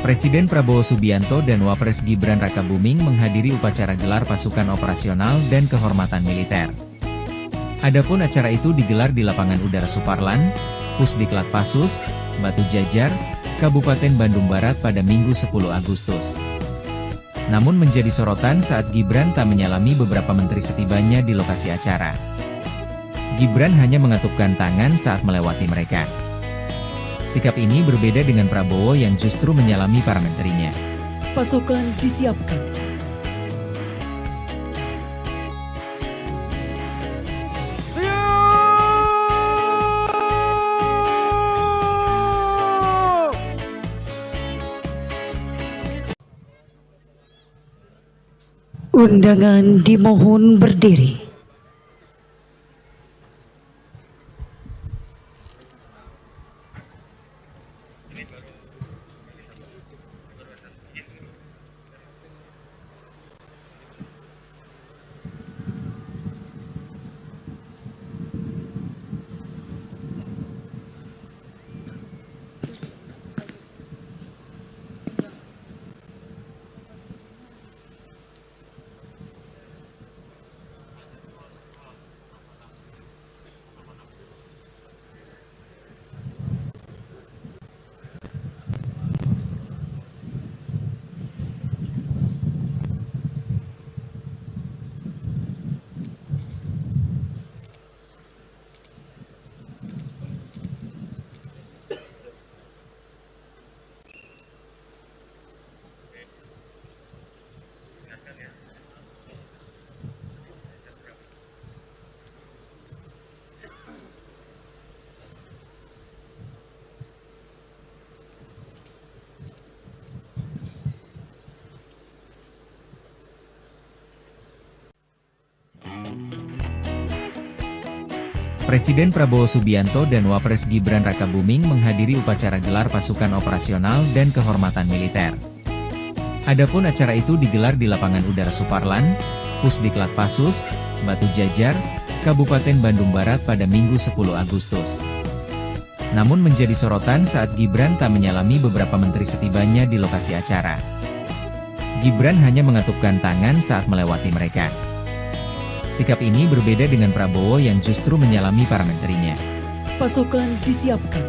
Presiden Prabowo Subianto dan Wapres Gibran Rakabuming menghadiri upacara gelar pasukan operasional dan kehormatan militer. Adapun acara itu digelar di Lapangan Udara Suparlan, Pusdiklat Pasus, Batu Jajar, Kabupaten Bandung Barat pada Minggu 10 Agustus. Namun menjadi sorotan saat Gibran tak menyalami beberapa menteri setibanya di lokasi acara. Gibran hanya mengatupkan tangan saat melewati mereka. Sikap ini berbeda dengan Prabowo yang justru menyalami para menterinya. Pasukan disiapkan. Undangan dimohon berdiri. Presiden Prabowo Subianto dan Wapres Gibran Rakabuming menghadiri upacara gelar pasukan operasional dan kehormatan militer. Adapun acara itu digelar di Lapangan Udara Suparlan, Pusdiklat Pasus, Batu Jajar, Kabupaten Bandung Barat pada Minggu 10 Agustus. Namun menjadi sorotan saat Gibran tak menyalami beberapa menteri setibanya di lokasi acara. Gibran hanya mengatupkan tangan saat melewati mereka. Sikap ini berbeda dengan Prabowo yang justru menyalami para menterinya. Pasukan disiapkan.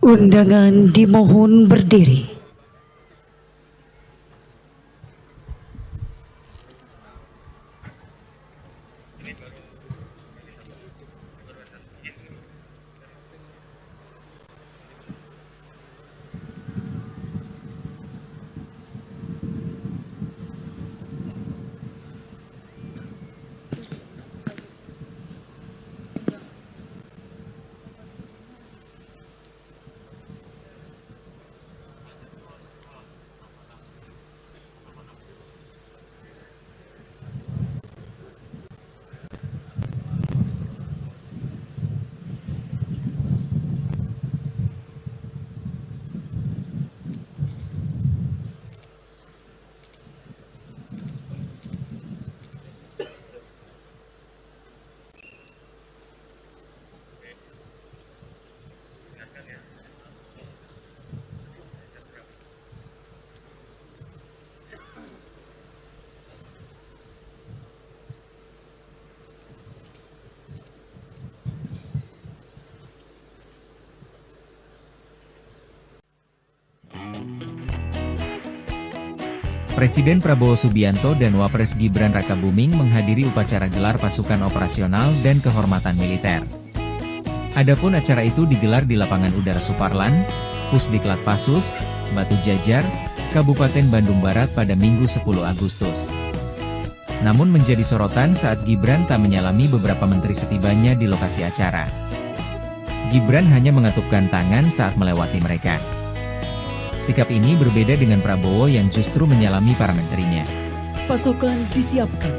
Undangan dimohon berdiri. Presiden Prabowo Subianto dan Wapres Gibran Rakabuming menghadiri upacara gelar pasukan operasional dan kehormatan militer. Adapun acara itu digelar di Lapangan Udara Suparlan, Pusdiklat Pasus, Batu Jajar, Kabupaten Bandung Barat pada Minggu 10 Agustus. Namun menjadi sorotan saat Gibran tak menyalami beberapa menteri setibanya di lokasi acara. Gibran hanya mengatupkan tangan saat melewati mereka. Sikap ini berbeda dengan Prabowo yang justru menyalami para menterinya. Pasukan disiapkan.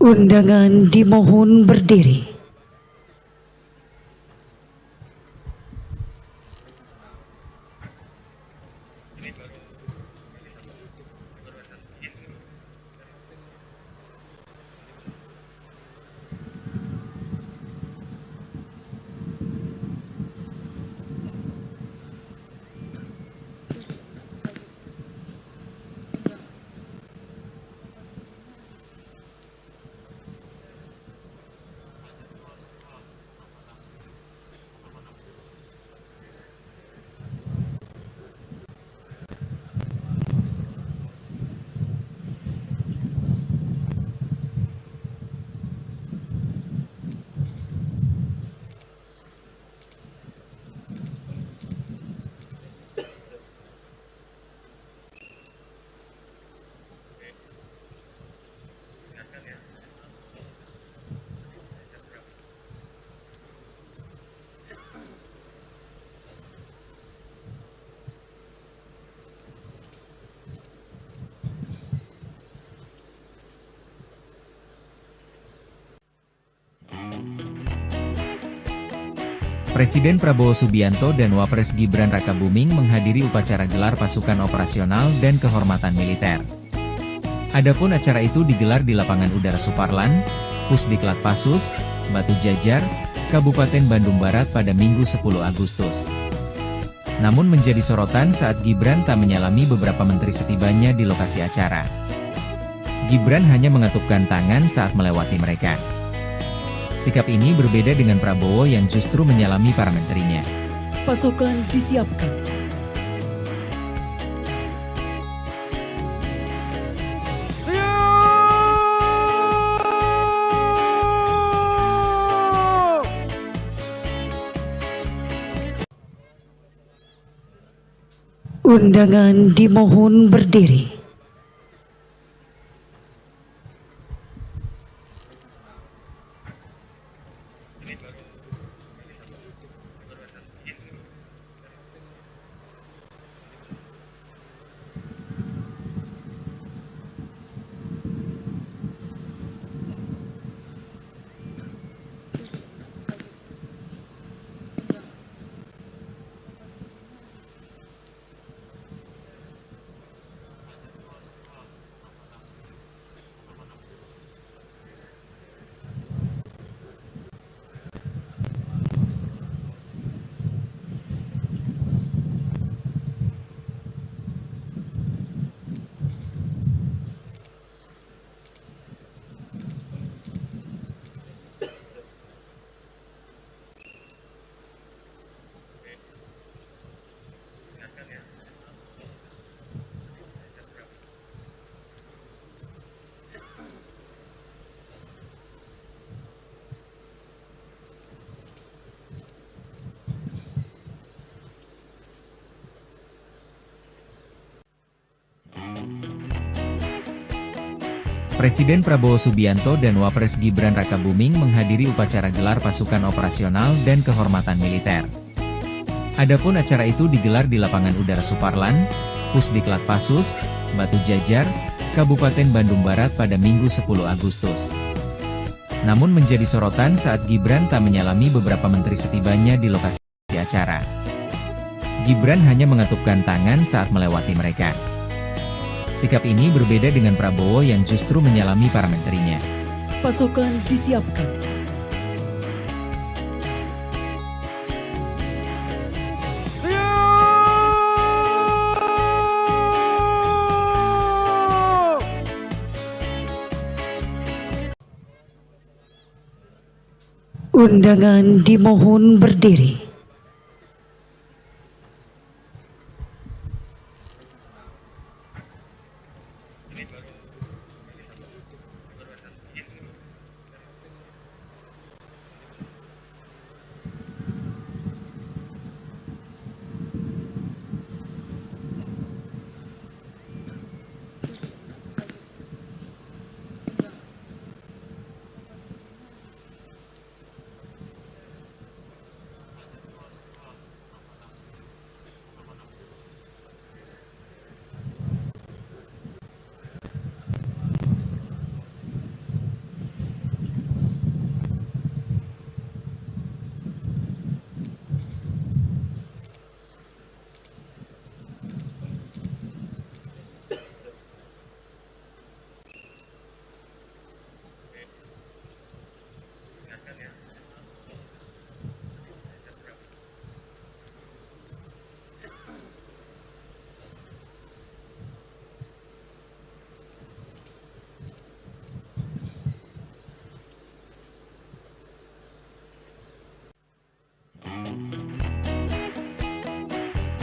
Undangan dimohon berdiri. Presiden Prabowo Subianto dan Wapres Gibran Rakabuming menghadiri upacara gelar pasukan operasional dan kehormatan militer. Adapun acara itu digelar di Lapangan Udara Suparlan, Pusdiklat Pasus, Batu Jajar, Kabupaten Bandung Barat pada Minggu 10 Agustus. Namun menjadi sorotan saat Gibran tak menyalami beberapa menteri setibanya di lokasi acara. Gibran hanya mengatupkan tangan saat melewati mereka. Sikap ini berbeda dengan Prabowo yang justru menyalami para menterinya. Pasukan disiapkan. Undangan dimohon berdiri. Presiden Prabowo Subianto dan Wapres Gibran Rakabuming menghadiri upacara gelar pasukan operasional dan kehormatan militer. Adapun acara itu digelar di Lapangan Udara Suparlan, Pusdiklat Pasus, Batu Jajar, Kabupaten Bandung Barat pada Minggu 10 Agustus. Namun menjadi sorotan saat Gibran tak menyalami beberapa menteri setibanya di lokasi acara. Gibran hanya mengatupkan tangan saat melewati mereka. Sikap ini berbeda dengan Prabowo yang justru menyalami para menterinya. Pasukan disiapkan. Undangan dimohon berdiri.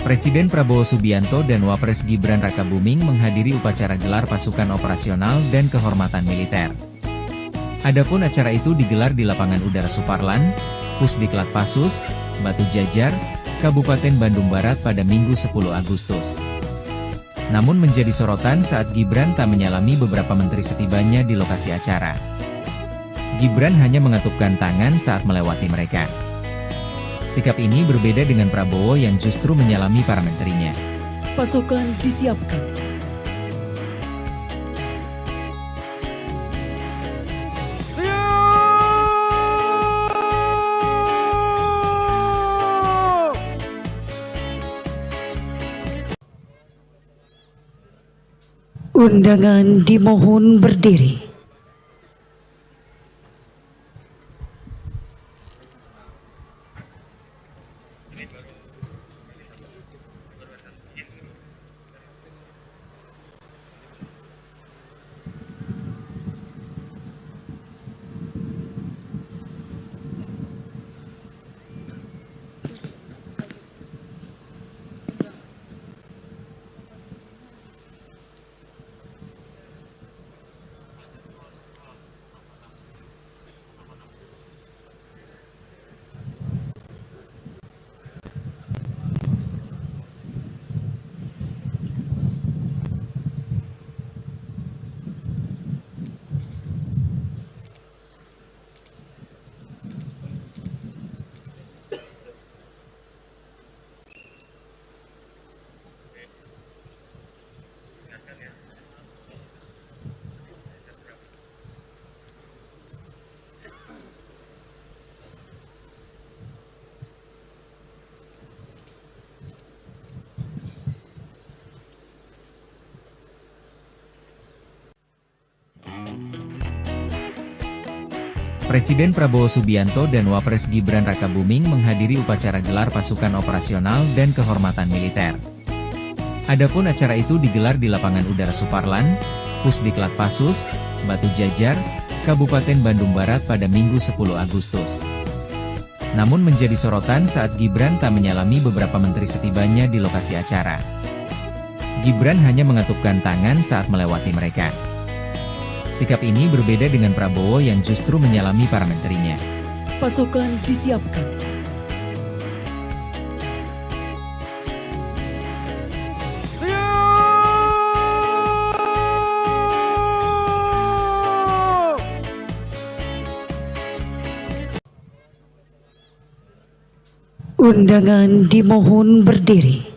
Presiden Prabowo Subianto dan Wapres Gibran Rakabuming menghadiri upacara gelar pasukan operasional dan kehormatan militer. Adapun acara itu digelar di Lapangan Udara Suparlan, Pusdiklat Pasus, Batu Jajar, Kabupaten Bandung Barat pada Minggu 10 Agustus. Namun menjadi sorotan saat Gibran tak menyalami beberapa menteri setibanya di lokasi acara. Gibran hanya mengatupkan tangan saat melewati mereka. Sikap ini berbeda dengan Prabowo yang justru menyalami para menterinya. Pasukan disiapkan. Undangan dimohon berdiri. Presiden Prabowo Subianto dan Wapres Gibran Rakabuming menghadiri upacara gelar pasukan operasional dan kehormatan militer. Adapun acara itu digelar di Lapangan Udara Suparlan, Pusdiklat Pasus, Batu Jajar, Kabupaten Bandung Barat pada Minggu 10 Agustus. Namun menjadi sorotan saat Gibran tak menyalami beberapa menteri setibanya di lokasi acara. Gibran hanya mengatupkan tangan saat melewati mereka. Sikap ini berbeda dengan Prabowo yang justru menyalami para menterinya. Pasukan disiapkan. Undangan dimohon berdiri.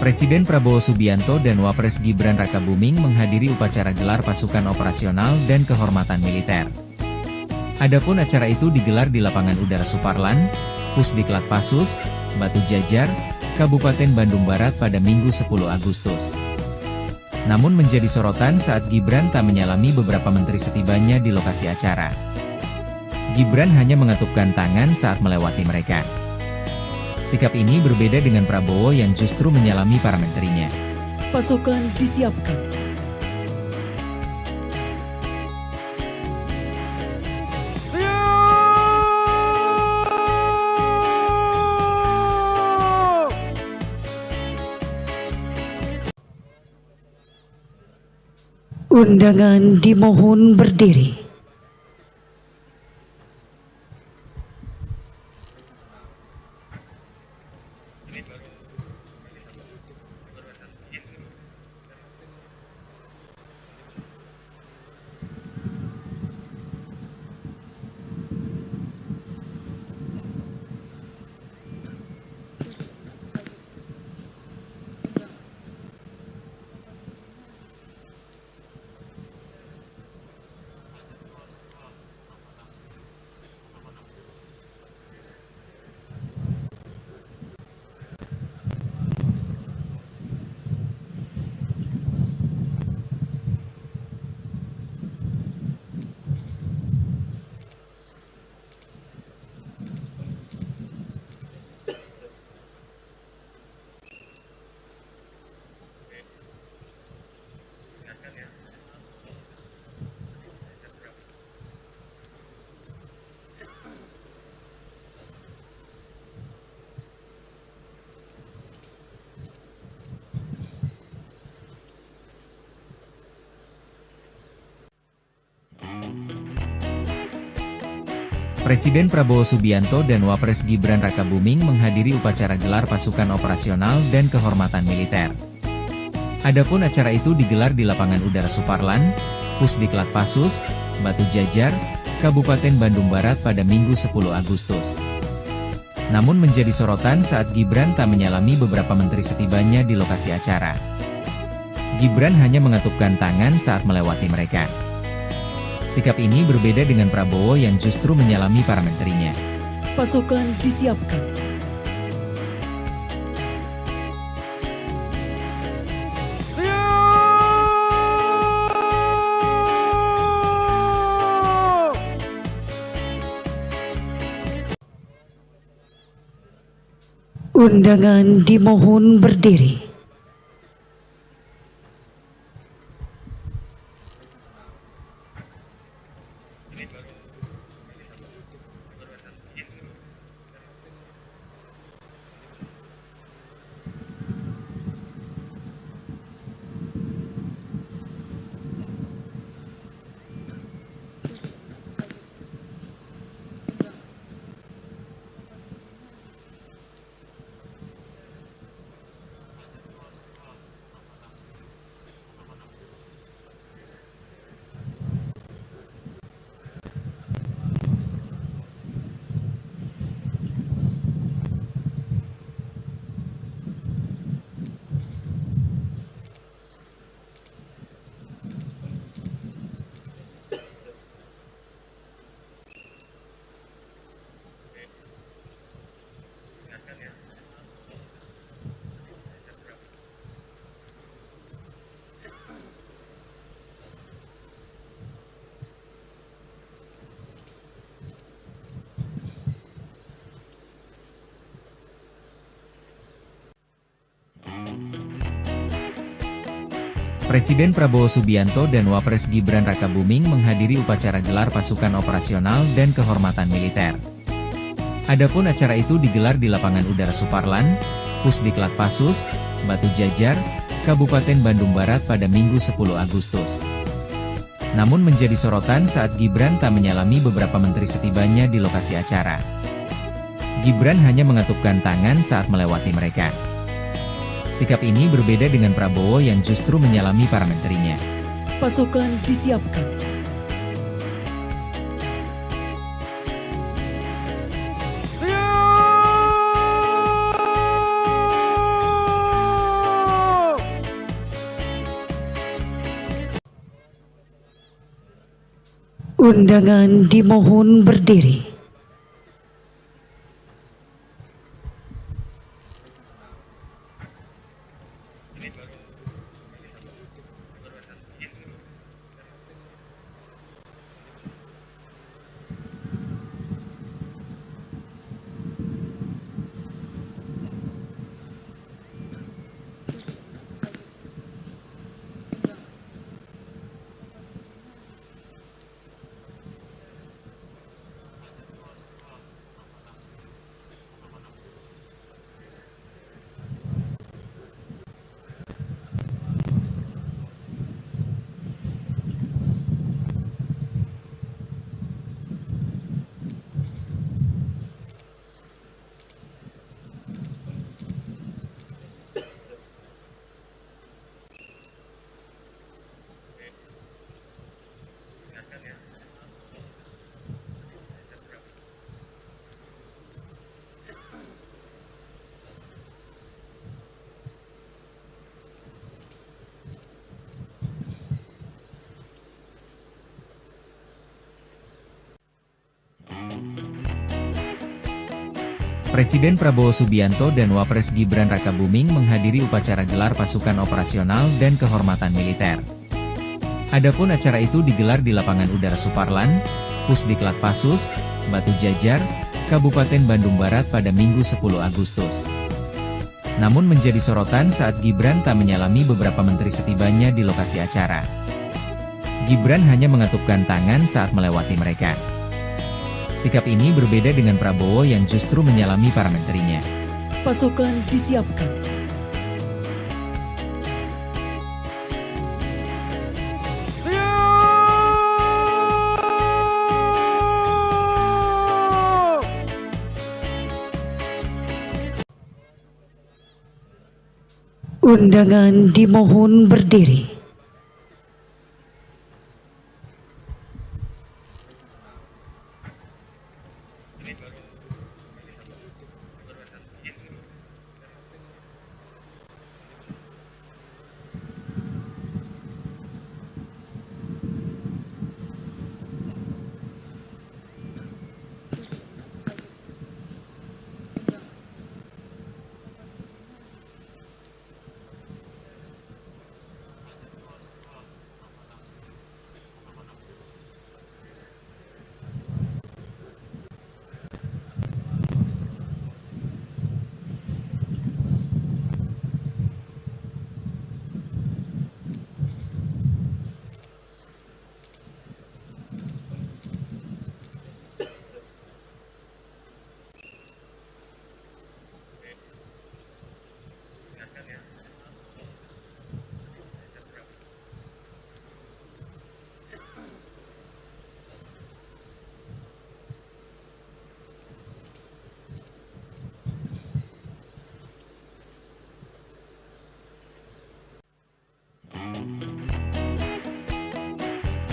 Presiden Prabowo Subianto dan Wapres Gibran Rakabuming menghadiri upacara gelar pasukan operasional dan kehormatan militer. Adapun acara itu digelar di Lapangan Udara Suparlan, Pusdiklat Pasus, Batu Jajar, Kabupaten Bandung Barat pada Minggu 10 Agustus. Namun menjadi sorotan saat Gibran tak menyalami beberapa menteri setibanya di lokasi acara. Gibran hanya mengatupkan tangan saat melewati mereka. Sikap ini berbeda dengan Prabowo yang justru menyalami para menterinya. Pasukan disiapkan. Undangan dimohon berdiri. Presiden Prabowo Subianto dan Wapres Gibran Rakabuming menghadiri upacara gelar pasukan operasional dan kehormatan militer. Adapun acara itu digelar di Lapangan Udara Suparlan, Pusdiklat Pasus, Batu Jajar, Kabupaten Bandung Barat pada Minggu 10 Agustus. Namun menjadi sorotan saat Gibran tak menyalami beberapa menteri setibanya di lokasi acara. Gibran hanya mengatupkan tangan saat melewati mereka. Sikap ini berbeda dengan Prabowo yang justru menyalami para menterinya. Pasukan disiapkan. Undangan dimohon berdiri. Presiden Prabowo Subianto dan Wapres Gibran Rakabuming menghadiri upacara gelar pasukan operasional dan kehormatan militer. Adapun acara itu digelar di Lapangan Udara Suparlan, Pusdiklat Pasus, Batu Jajar, Kabupaten Bandung Barat pada Minggu 10 Agustus. Namun menjadi sorotan saat Gibran tak menyalami beberapa menteri setibanya di lokasi acara. Gibran hanya mengatupkan tangan saat melewati mereka. Sikap ini berbeda dengan Prabowo yang justru menyalami para menterinya. Pasukan disiapkan. Undangan dimohon berdiri. Presiden Prabowo Subianto dan Wapres Gibran Rakabuming menghadiri upacara gelar pasukan operasional dan kehormatan militer. Adapun acara itu digelar di Lapangan Udara Suparlan, Pusdiklat Pasus, Batu Jajar, Kabupaten Bandung Barat pada Minggu 10 Agustus. Namun menjadi sorotan saat Gibran tak menyalami beberapa menteri setibanya di lokasi acara. Gibran hanya mengatupkan tangan saat melewati mereka. Sikap ini berbeda dengan Prabowo yang justru menyalami para menterinya. Pasukan disiapkan. Undangan dimohon berdiri.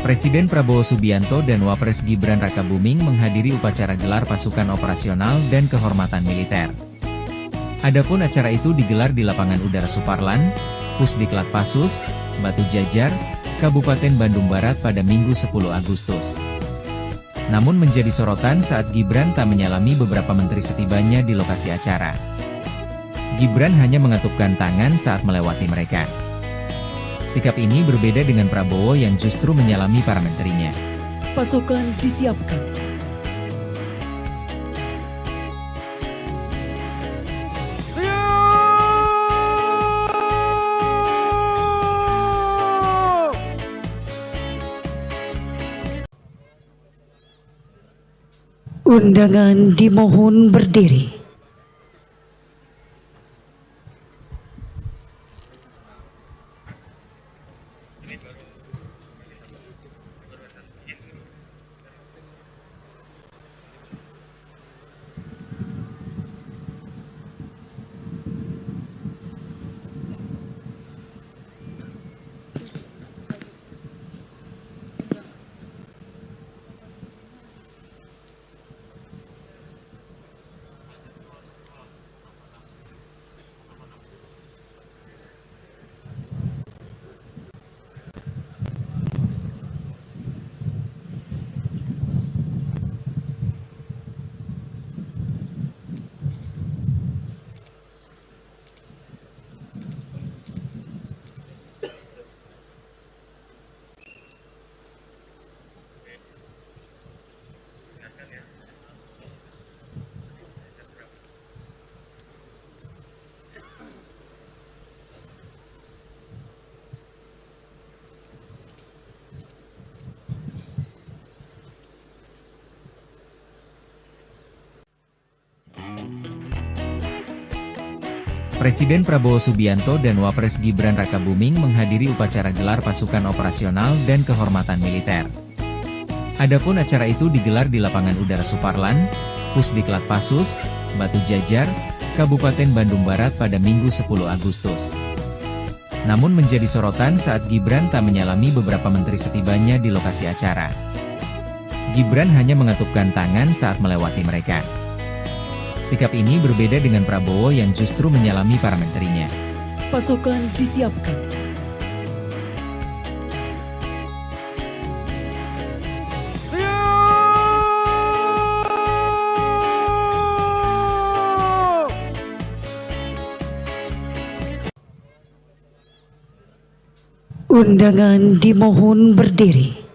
Presiden Prabowo Subianto dan Wapres Gibran Rakabuming menghadiri upacara gelar pasukan operasional dan kehormatan militer. Adapun acara itu digelar di Lapangan Udara Suparlan, Pusdiklat Pasus, Batu Jajar, Kabupaten Bandung Barat pada Minggu 10 Agustus. Namun menjadi sorotan saat Gibran tak menyalami beberapa menteri setibanya di lokasi acara. Gibran hanya mengatupkan tangan saat melewati mereka. Sikap ini berbeda dengan Prabowo yang justru menyalami para menterinya. Pasukan disiapkan. Undangan dimohon berdiri. Presiden Prabowo Subianto dan Wapres Gibran Rakabuming menghadiri upacara gelar pasukan operasional dan kehormatan militer. Adapun acara itu digelar di Lapangan Udara Suparlan, Pusdiklat Pasus, Batu Jajar, Kabupaten Bandung Barat pada Minggu 10 Agustus. Namun menjadi sorotan saat Gibran tak menyalami beberapa menteri setibanya di lokasi acara. Gibran hanya mengatupkan tangan saat melewati mereka. Sikap ini berbeda dengan Prabowo yang justru menyalami para menterinya. Pasukan disiapkan. Undangan dimohon berdiri.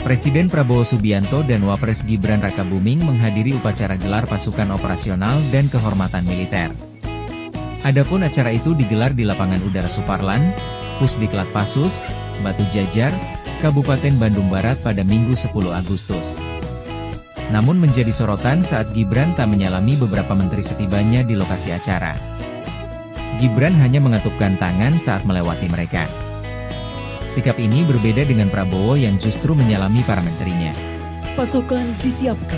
Presiden Prabowo Subianto dan Wapres Gibran Rakabuming menghadiri upacara gelar pasukan operasional dan kehormatan militer. Adapun acara itu digelar di Lapangan Udara Suparlan, Pusdiklat Pasus, Batu Jajar, Kabupaten Bandung Barat pada Minggu 10 Agustus. Namun menjadi sorotan saat Gibran tak menyalami beberapa menteri setibanya di lokasi acara. Gibran hanya mengatupkan tangan saat melewati mereka. Sikap ini berbeda dengan Prabowo yang justru menyalami para menterinya. Pasukan disiapkan.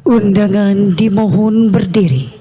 Undangan dimohon berdiri.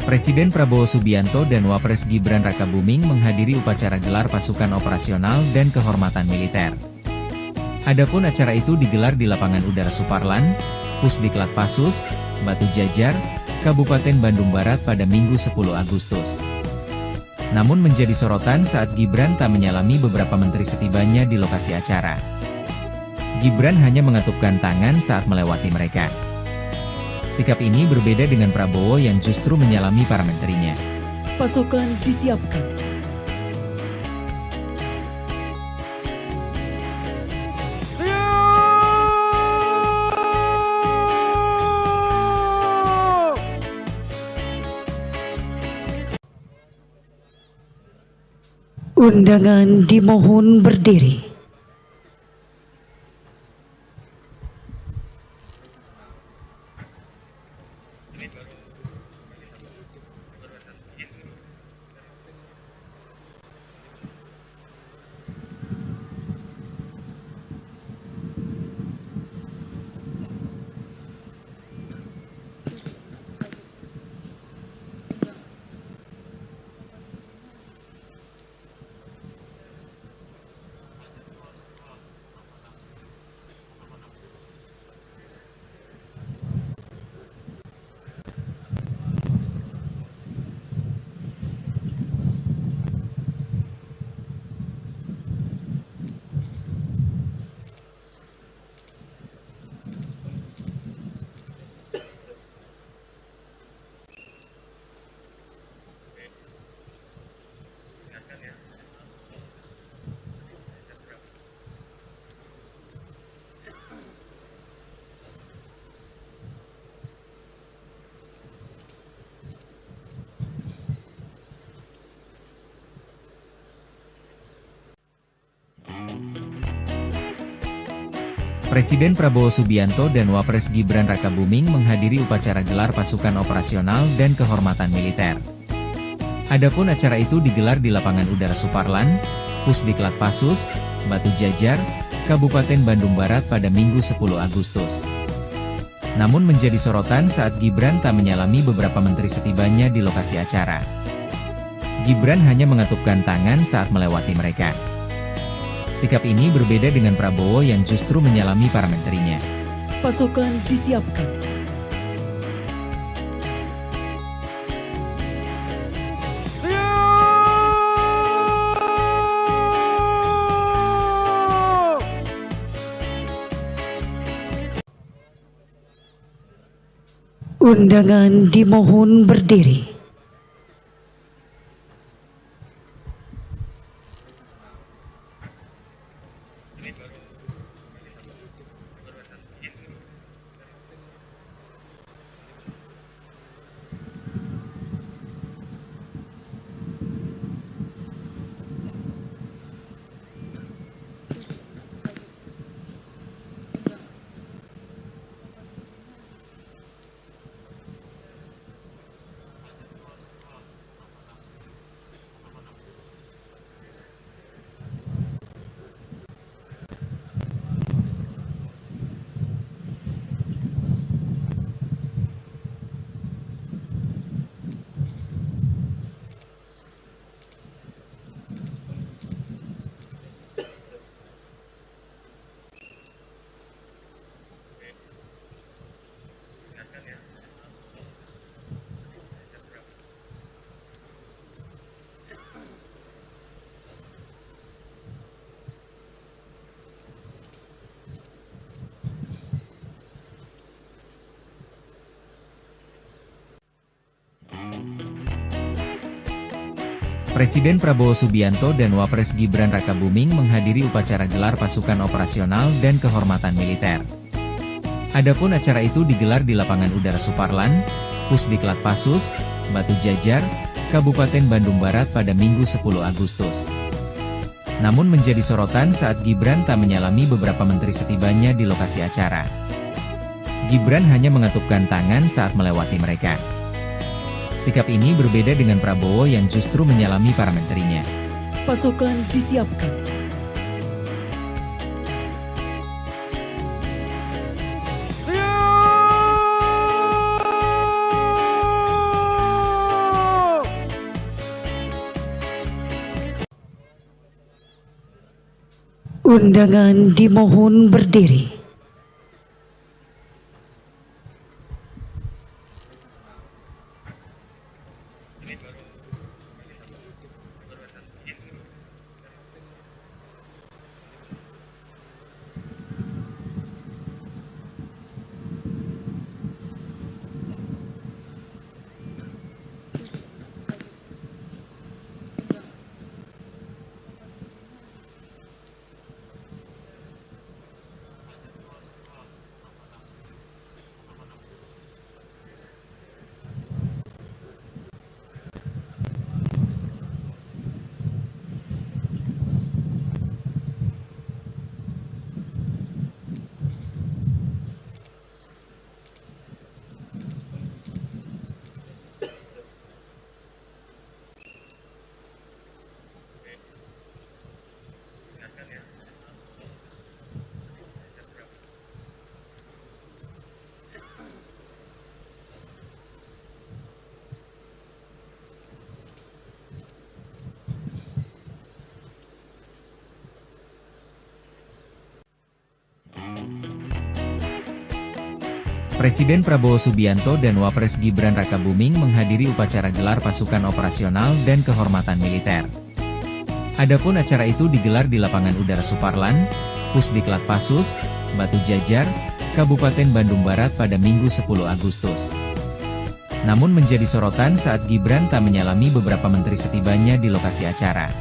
Presiden Prabowo Subianto dan Wapres Gibran Rakabuming menghadiri upacara gelar pasukan operasional dan kehormatan militer. Adapun acara itu digelar di Lapangan Udara Suparlan, Pusdiklat Pasus, Batu Jajar, Kabupaten Bandung Barat pada Minggu 10 Agustus. Namun menjadi sorotan saat Gibran tak menyalami beberapa menteri setibanya di lokasi acara. Gibran hanya mengatupkan tangan saat melewati mereka. Sikap ini berbeda dengan Prabowo yang justru menyalami para menterinya. Pasukan disiapkan. Undangan dimohon berdiri. Presiden Prabowo Subianto dan Wapres Gibran Rakabuming menghadiri upacara gelar pasukan operasional dan kehormatan militer. Adapun acara itu digelar di Lapangan Udara Suparlan, Pusdiklat Pasus, Batu Jajar, Kabupaten Bandung Barat pada Minggu 10 Agustus. Namun menjadi sorotan saat Gibran tak menyalami beberapa menteri setibanya di lokasi acara. Gibran hanya mengatupkan tangan saat melewati mereka. Sikap ini berbeda dengan Prabowo yang justru menyalami para menterinya. Pasukan disiapkan. Undangan dimohon berdiri. Presiden Prabowo Subianto dan Wapres Gibran Rakabuming menghadiri upacara gelar pasukan operasional dan kehormatan militer. Adapun acara itu digelar di Lapangan Udara Suparlan, Pusdiklat Pasus, Batu Jajar, Kabupaten Bandung Barat pada Minggu 10 Agustus. Namun menjadi sorotan saat Gibran tak menyalami beberapa menteri setibanya di lokasi acara. Gibran hanya mengatupkan tangan saat melewati mereka. Sikap ini berbeda dengan Prabowo yang justru menyalami para menterinya. Pasukan disiapkan. Undangan dimohon berdiri. Presiden Prabowo Subianto dan Wapres Gibran Rakabuming menghadiri upacara gelar pasukan operasional dan kehormatan militer. Adapun acara itu digelar di Lapangan Udara Suparlan, Pusdiklat Pasus, Batu Jajar, Kabupaten Bandung Barat pada Minggu 10 Agustus. Namun menjadi sorotan saat Gibran tak menyalami beberapa menteri setibanya di lokasi acara.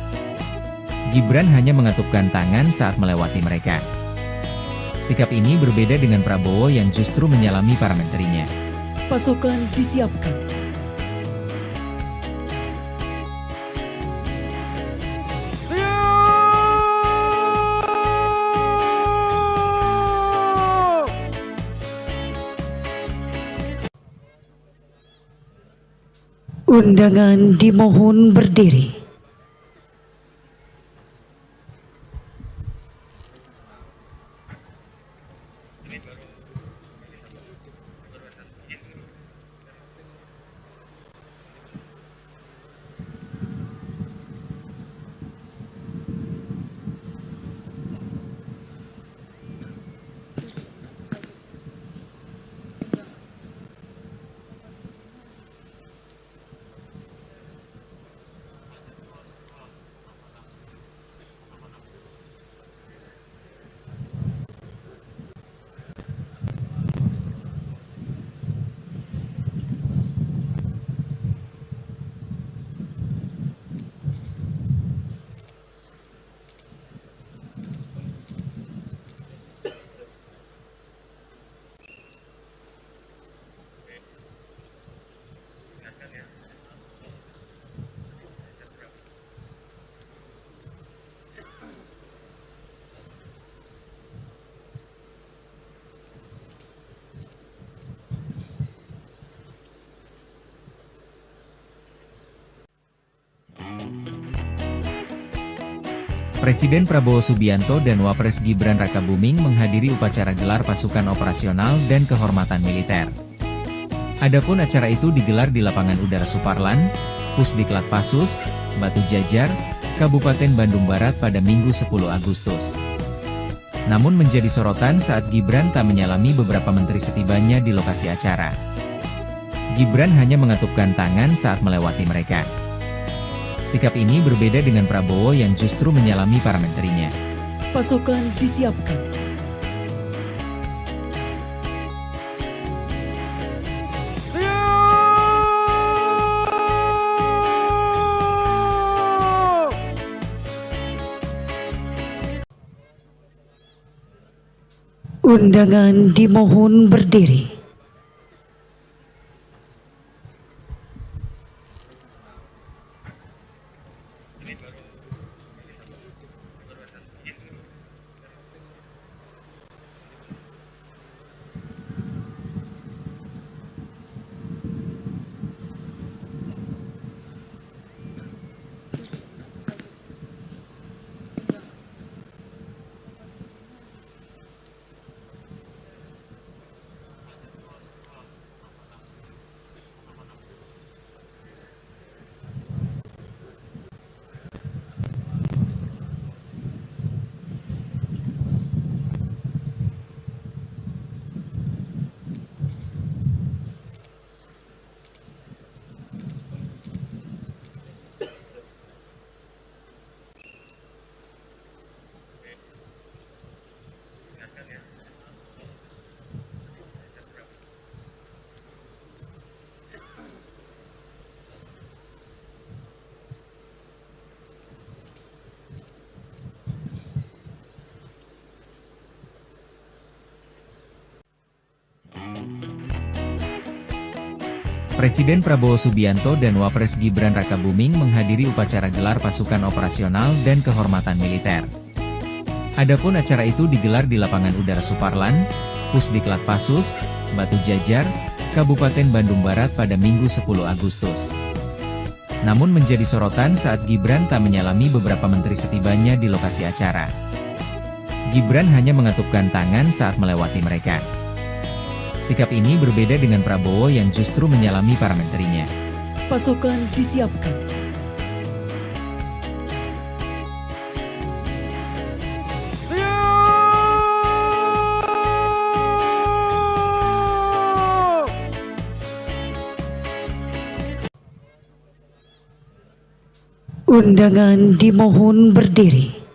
Gibran hanya mengatupkan tangan saat melewati mereka. Sikap ini berbeda dengan Prabowo yang justru menyalami para menterinya. Pasukan disiapkan. Undangan dimohon berdiri. Presiden Prabowo Subianto dan Wapres Gibran Rakabuming menghadiri upacara gelar pasukan operasional dan kehormatan militer. Adapun acara itu digelar di Lapangan Udara Suparlan, Pusdiklat Pasus, Batu Jajar, Kabupaten Bandung Barat pada Minggu 10 Agustus. Namun menjadi sorotan saat Gibran tak menyalami beberapa menteri setibanya di lokasi acara. Gibran hanya mengatupkan tangan saat melewati mereka. Sikap ini berbeda dengan Prabowo yang justru menyalami para menterinya. Pasukan disiapkan. Undangan dimohon berdiri. Presiden Prabowo Subianto dan Wapres Gibran Rakabuming menghadiri upacara gelar pasukan operasional dan kehormatan militer. Adapun acara itu digelar di Lapangan Udara Suparlan, Pusdiklat Pasus, Batu Jajar, Kabupaten Bandung Barat pada Minggu 10 Agustus. Namun menjadi sorotan saat Gibran tak menyalami beberapa menteri setibanya di lokasi acara. Gibran hanya mengatupkan tangan saat melewati mereka. Sikap ini berbeda dengan Prabowo yang justru menyalami para menterinya. Pasukan disiapkan. Undangan dimohon berdiri.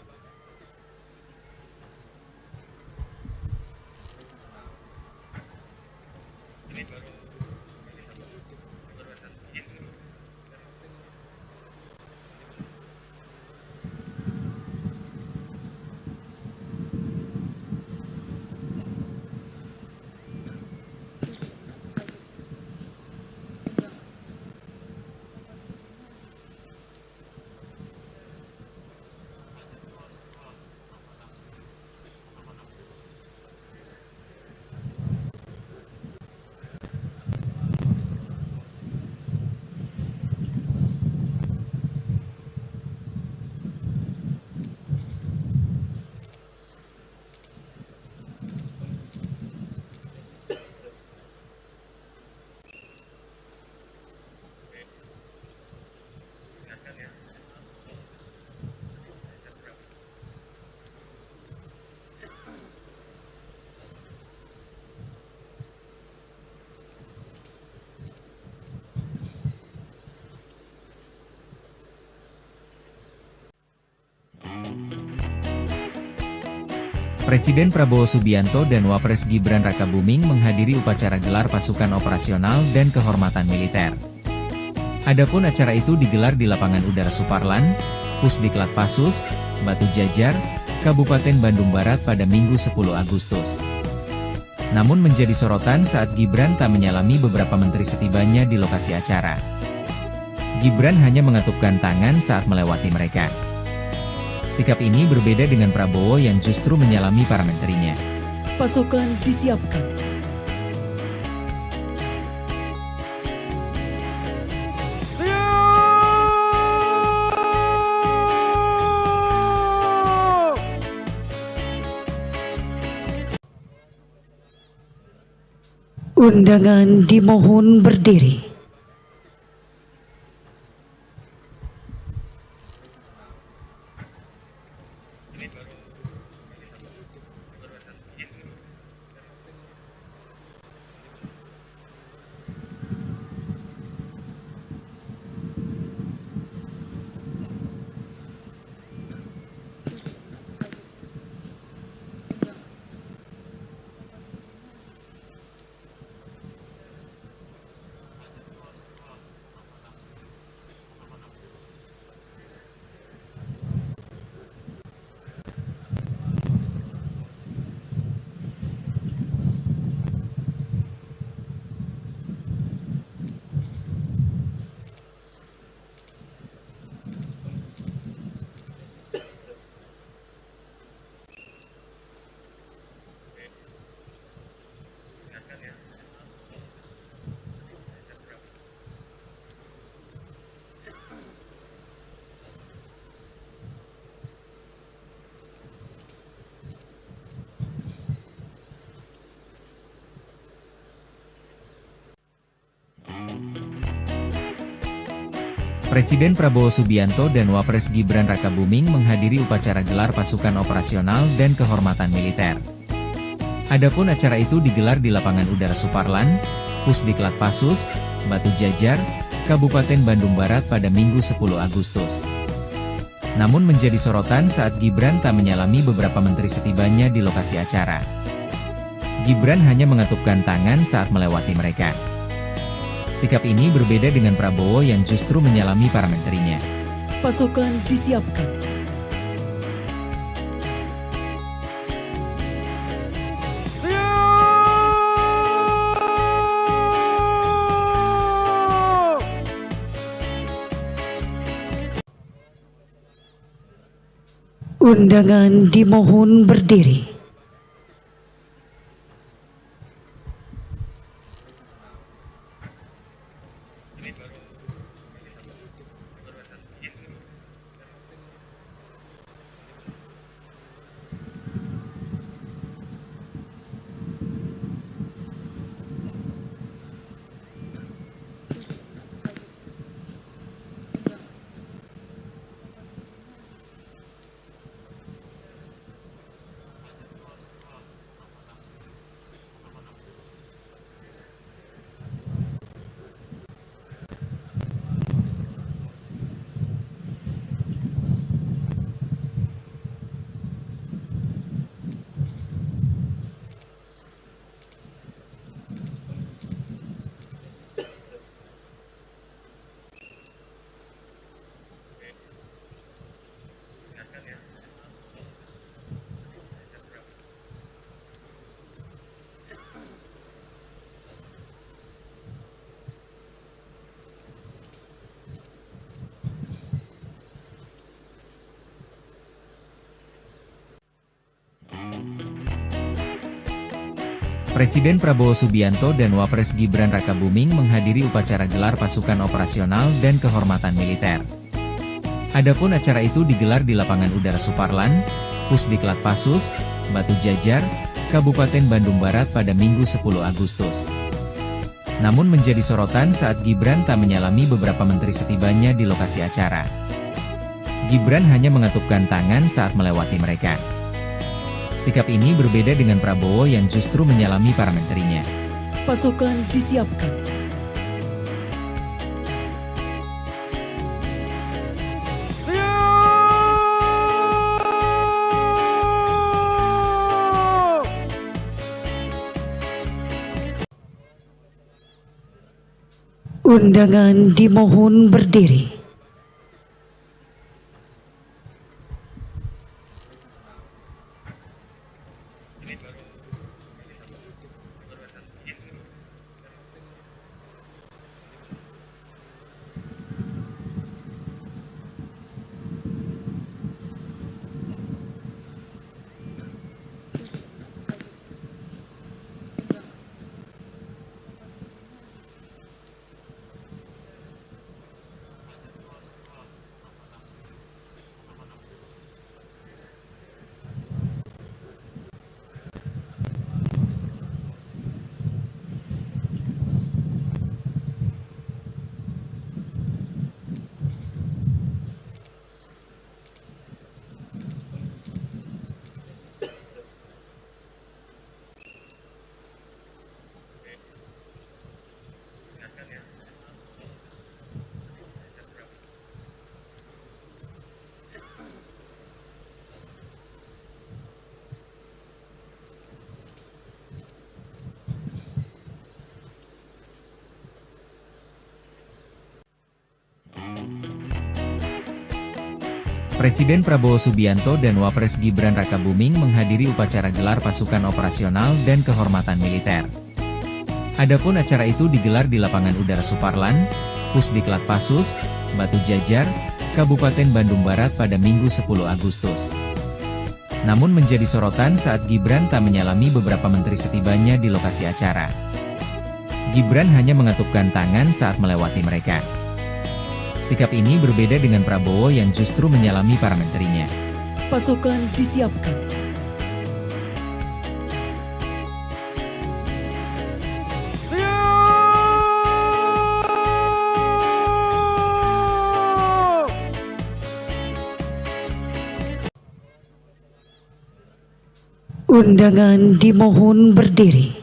Presiden Prabowo Subianto dan Wapres Gibran Rakabuming menghadiri upacara gelar pasukan operasional dan kehormatan militer. Adapun acara itu digelar di Lapangan Udara Suparlan, Pusdiklat Pasus, Batu Jajar, Kabupaten Bandung Barat pada Minggu 10 Agustus. Namun menjadi sorotan saat Gibran tak menyalami beberapa menteri setibanya di lokasi acara. Gibran hanya mengatupkan tangan saat melewati mereka. Sikap ini berbeda dengan Prabowo yang justru menyalami para menterinya. Pasukan disiapkan. Undangan dimohon berdiri. Presiden Prabowo Subianto dan Wapres Gibran Rakabuming menghadiri upacara gelar pasukan operasional dan kehormatan militer. Adapun acara itu digelar di Lapangan Udara Suparlan, Pusdiklat Pasus, Batu Jajar, Kabupaten Bandung Barat pada Minggu 10 Agustus. Namun menjadi sorotan saat Gibran tak menyalami beberapa menteri setibanya di lokasi acara. Gibran hanya mengatupkan tangan saat melewati mereka. Sikap ini berbeda dengan Prabowo yang justru menyalami para menterinya. Pasukan disiapkan. Undangan dimohon berdiri. Presiden Prabowo Subianto dan Wapres Gibran Rakabuming menghadiri upacara gelar pasukan operasional dan kehormatan militer. Adapun acara itu digelar di Lapangan Udara Suparlan, Pusdiklat Pasus, Batu Jajar, Kabupaten Bandung Barat pada Minggu 10 Agustus. Namun menjadi sorotan saat Gibran tak menyalami beberapa menteri setibanya di lokasi acara. Gibran hanya mengatupkan tangan saat melewati mereka. Sikap ini berbeda dengan Prabowo yang justru menyalami para menterinya. Pasukan disiapkan. Undangan dimohon berdiri. Presiden Prabowo Subianto dan Wapres Gibran Rakabuming menghadiri upacara gelar pasukan operasional dan kehormatan militer. Adapun acara itu digelar di Lapangan Udara Suparlan, Pusdiklat Pasus, Batu Jajar, Kabupaten Bandung Barat pada Minggu 10 Agustus. Namun menjadi sorotan saat Gibran tak menyalami beberapa menteri setibanya di lokasi acara. Gibran hanya mengatupkan tangan saat melewati mereka. Sikap ini berbeda dengan Prabowo yang justru menyalami para menterinya. Pasukan disiapkan. Undangan dimohon berdiri.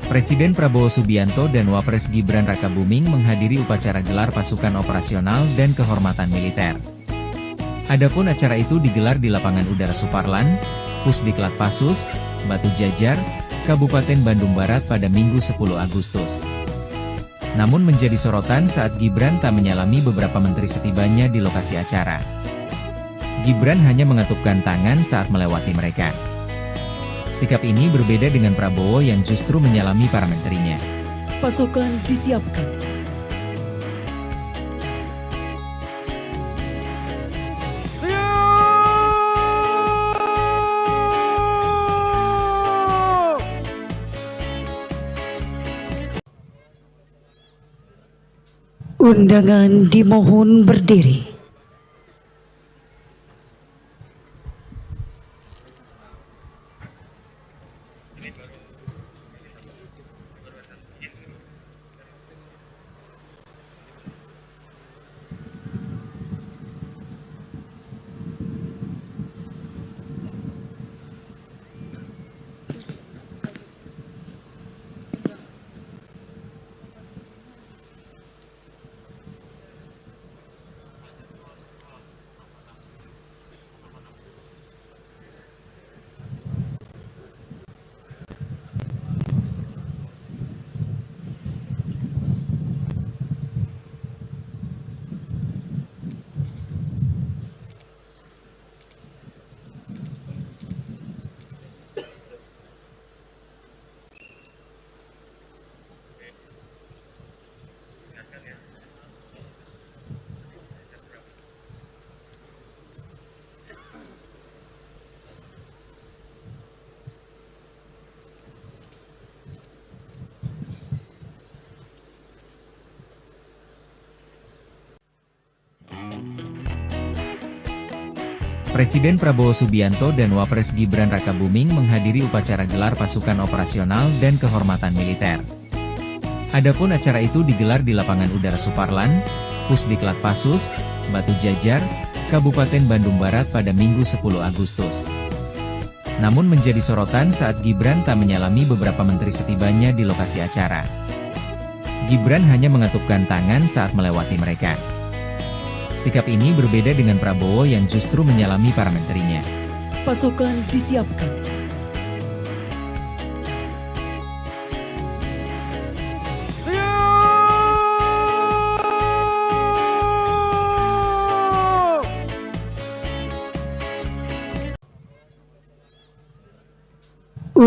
Presiden Prabowo Subianto dan Wapres Gibran Rakabuming menghadiri upacara gelar pasukan operasional dan kehormatan militer. Adapun acara itu digelar di Lapangan Udara Suparlan, Pusdiklat Pasus, Batu Jajar, Kabupaten Bandung Barat pada Minggu 10 Agustus. Namun menjadi sorotan saat Gibran tak menyalami beberapa menteri setibanya di lokasi acara. Gibran hanya mengatupkan tangan saat melewati mereka. Sikap ini berbeda dengan Prabowo yang justru menyalami para menterinya. Pasukan disiapkan. Undangan dimohon berdiri. Presiden Prabowo Subianto dan Wapres Gibran Rakabuming menghadiri upacara gelar pasukan operasional dan kehormatan militer. Adapun acara itu digelar di Lapangan Udara Suparlan, Pusdiklat Pasus, Batu Jajar, Kabupaten Bandung Barat pada Minggu 10 Agustus. Namun menjadi sorotan saat Gibran tak menyalami beberapa menteri setibanya di lokasi acara. Gibran hanya mengatupkan tangan saat melewati mereka. Sikap ini berbeda dengan Prabowo yang justru menyalami para menterinya. Pasukan disiapkan.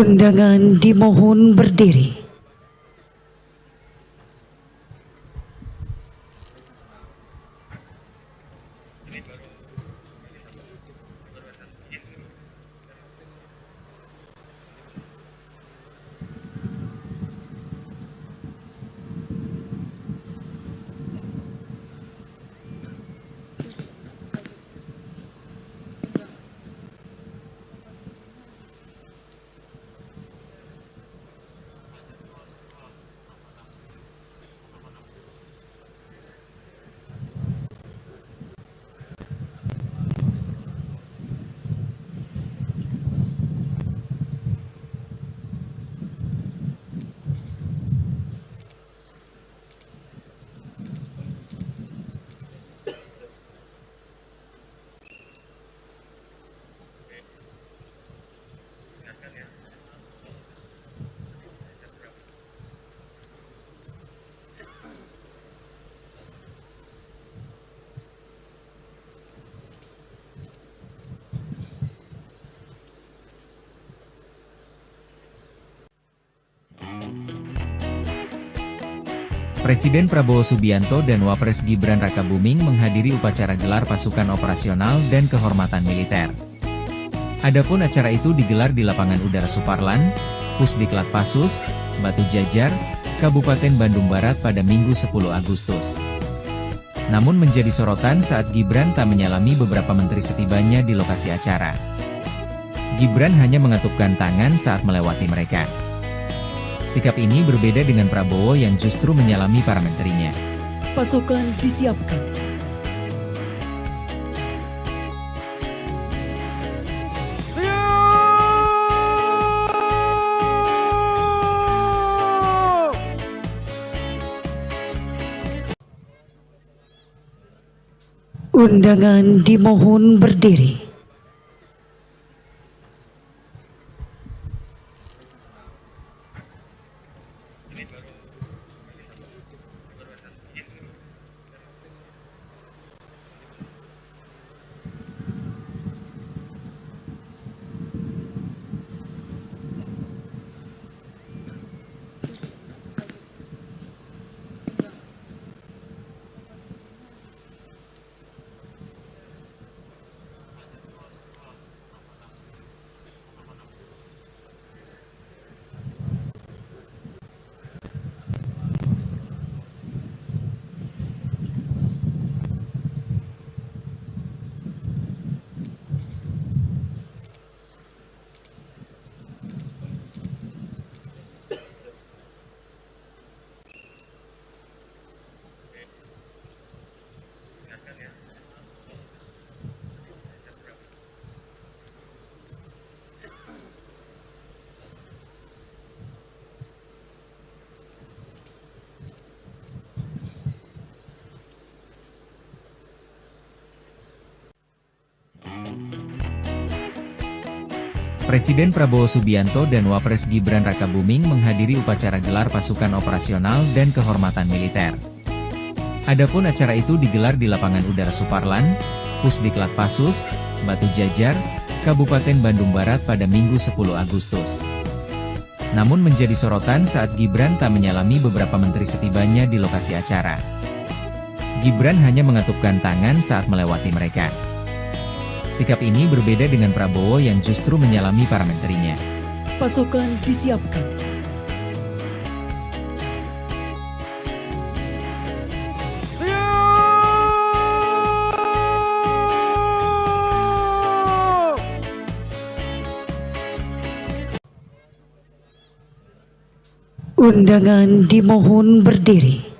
Undangan dimohon berdiri. Presiden Prabowo Subianto dan Wapres Gibran Rakabuming menghadiri upacara gelar pasukan operasional dan kehormatan militer. Adapun acara itu digelar di Lapangan Udara Suparlan, Pusdiklat Pasus, Batu Jajar, Kabupaten Bandung Barat pada Minggu 10 Agustus. Namun menjadi sorotan saat Gibran tak menyalami beberapa menteri setibanya di lokasi acara. Gibran hanya mengatupkan tangan saat melewati mereka. Sikap ini berbeda dengan Prabowo yang justru menyalami para menterinya. Pasukan disiapkan. Undangan dimohon berdiri. Presiden Prabowo Subianto dan Wapres Gibran Rakabuming menghadiri upacara gelar pasukan operasional dan kehormatan militer. Adapun acara itu digelar di Lapangan Udara Suparlan, Pusdiklat Pasus, Batu Jajar, Kabupaten Bandung Barat pada Minggu 10 Agustus. Namun menjadi sorotan saat Gibran tak menyalami beberapa menteri setibanya di lokasi acara. Gibran hanya mengatupkan tangan saat melewati mereka. Sikap ini berbeda dengan Prabowo yang justru menyalami para menterinya. Pasukan disiapkan. Undangan dimohon berdiri.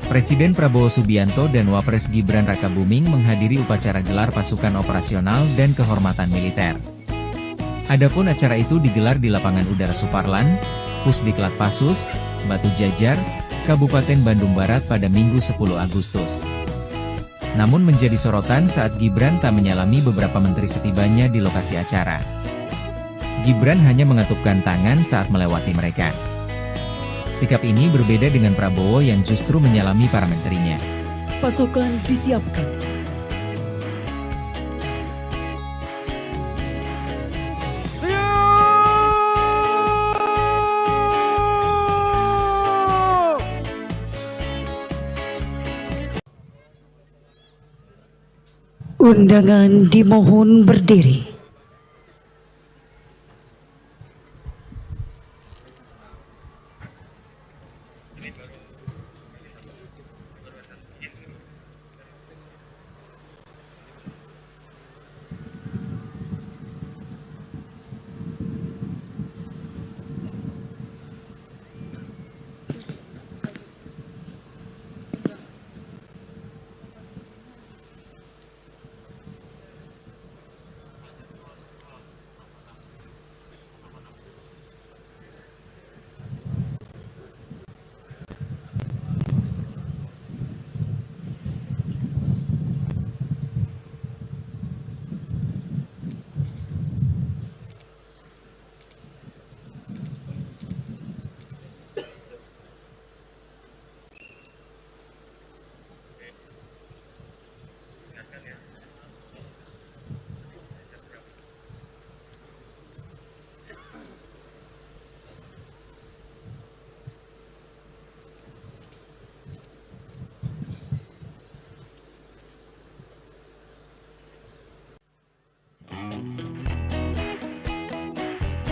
Presiden Prabowo Subianto dan Wapres Gibran Rakabuming menghadiri upacara gelar pasukan operasional dan kehormatan militer. Adapun acara itu digelar di Lapangan Udara Suparlan, Pusdiklat Pasus, Batu Jajar, Kabupaten Bandung Barat pada Minggu 10 Agustus. Namun menjadi sorotan saat Gibran tak menyalami beberapa menteri setibanya di lokasi acara. Gibran hanya mengatupkan tangan saat melewati mereka. Sikap ini berbeda dengan Prabowo yang justru menyalami para menterinya. Pasukan disiapkan. Undangan dimohon berdiri.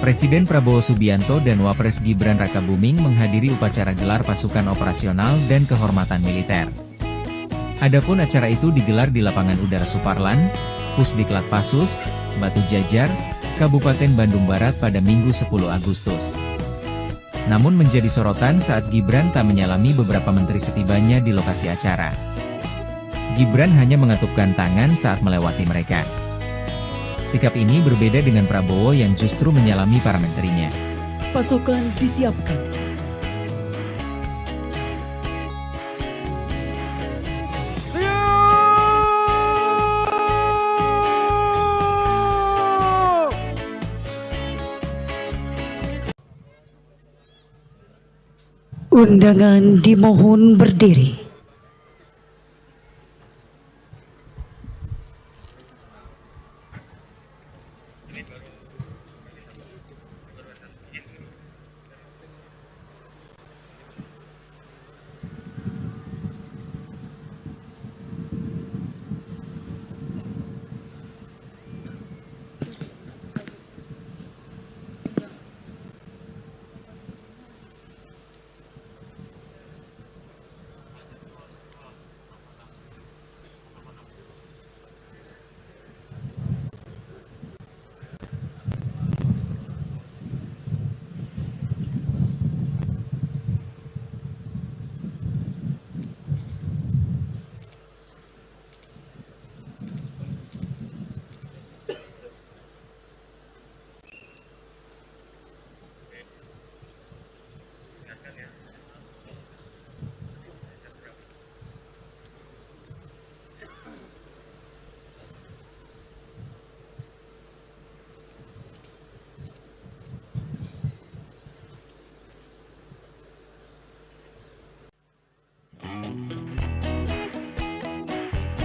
Presiden Prabowo Subianto dan Wapres Gibran Rakabuming menghadiri upacara gelar pasukan operasional dan kehormatan militer. Adapun acara itu digelar di Lapangan Udara Suparlan, Pusdiklat Pasus, Batu Jajar, Kabupaten Bandung Barat pada Minggu 10 Agustus. Namun menjadi sorotan saat Gibran tak menyalami beberapa menteri setibanya di lokasi acara. Gibran hanya mengatupkan tangan saat melewati mereka. Sikap ini berbeda dengan Prabowo yang justru menyalami para menterinya. Pasukan disiapkan. Undangan dimohon berdiri.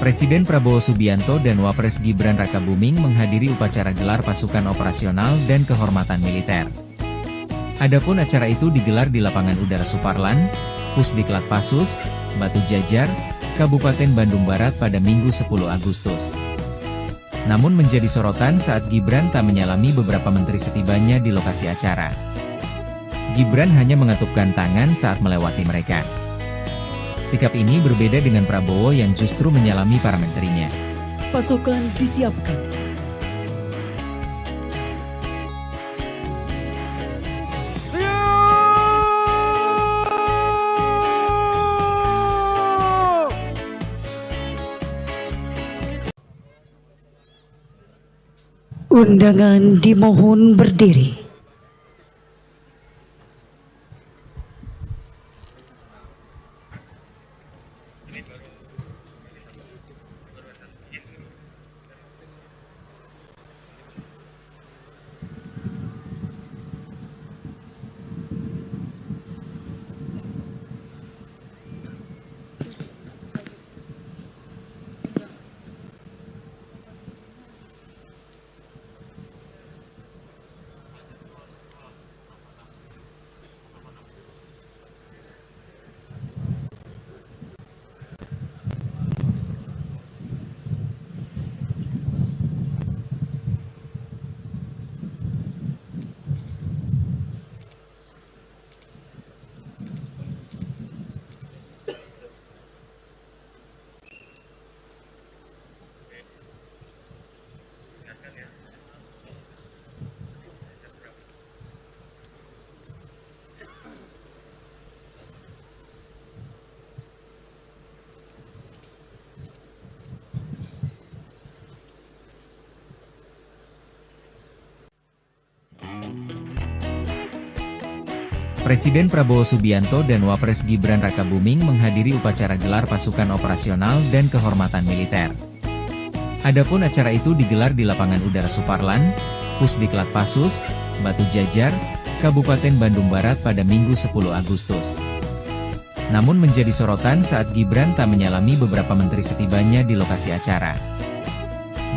Presiden Prabowo Subianto dan Wapres Gibran Rakabuming menghadiri upacara gelar pasukan operasional dan kehormatan militer. Adapun acara itu digelar di Lapangan Udara Suparlan, Pusdiklat Pasus, Batu Jajar, Kabupaten Bandung Barat pada Minggu 10 Agustus. Namun menjadi sorotan saat Gibran tak menyalami beberapa menteri setibanya di lokasi acara. Gibran hanya mengatupkan tangan saat melewati mereka. Sikap ini berbeda dengan Prabowo yang justru menyalami para menterinya. Pasukan disiapkan. Undangan dimohon berdiri. Presiden Prabowo Subianto dan Wapres Gibran Rakabuming menghadiri upacara gelar pasukan operasional dan kehormatan militer. Adapun acara itu digelar di Lapangan Udara Suparlan, Pusdiklat Pasus, Batu Jajar, Kabupaten Bandung Barat pada Minggu 10 Agustus. Namun menjadi sorotan saat Gibran tak menyalami beberapa menteri setibanya di lokasi acara.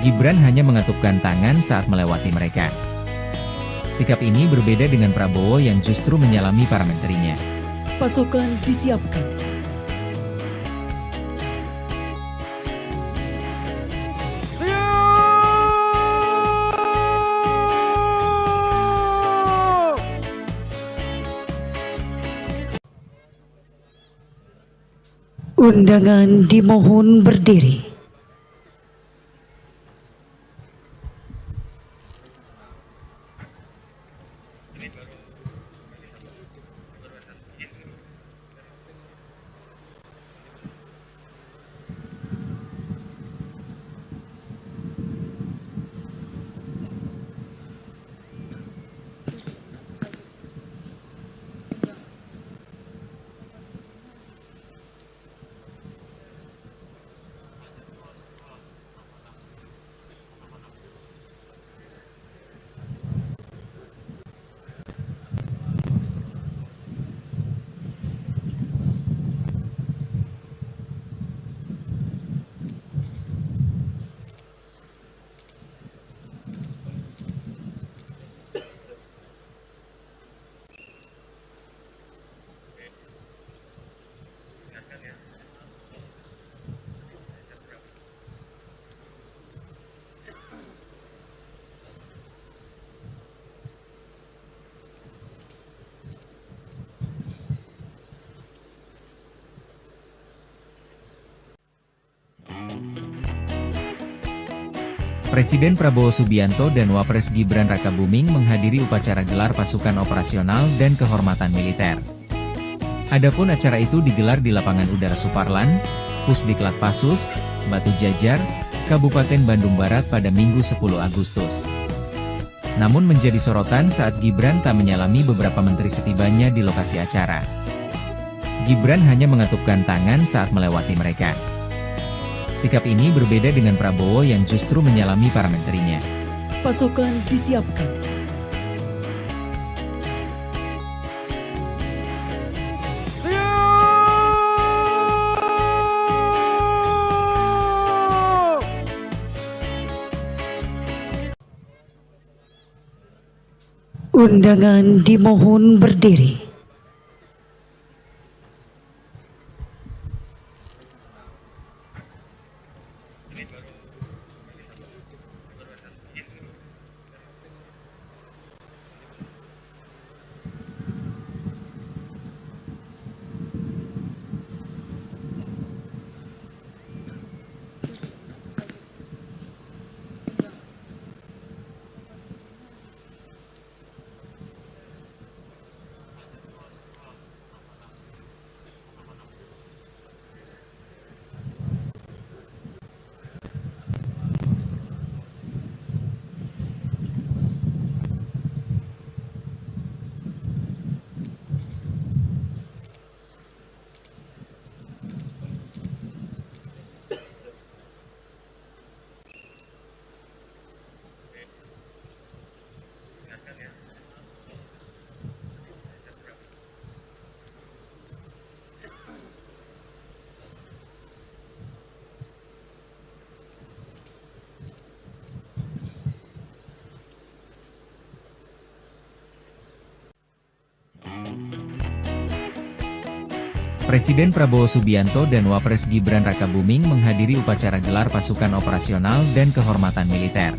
Gibran hanya mengatupkan tangan saat melewati mereka. Sikap ini berbeda dengan Prabowo yang justru menyalami para menterinya. Pasukan disiapkan. Undangan dimohon berdiri. Presiden Prabowo Subianto dan Wapres Gibran Rakabuming menghadiri upacara gelar pasukan operasional dan kehormatan militer. Adapun acara itu digelar di Lapangan Udara Suparlan, Pusdiklat Pasus, Batu Jajar, Kabupaten Bandung Barat pada Minggu 10 Agustus. Namun menjadi sorotan saat Gibran tak menyalami beberapa menteri setibanya di lokasi acara. Gibran hanya mengatupkan tangan saat melewati mereka. Sikap ini berbeda dengan Prabowo yang justru menyalami para menterinya. Pasukan disiapkan. Undangan dimohon berdiri. Presiden Prabowo Subianto dan Wapres Gibran Rakabuming menghadiri upacara gelar pasukan operasional dan kehormatan militer.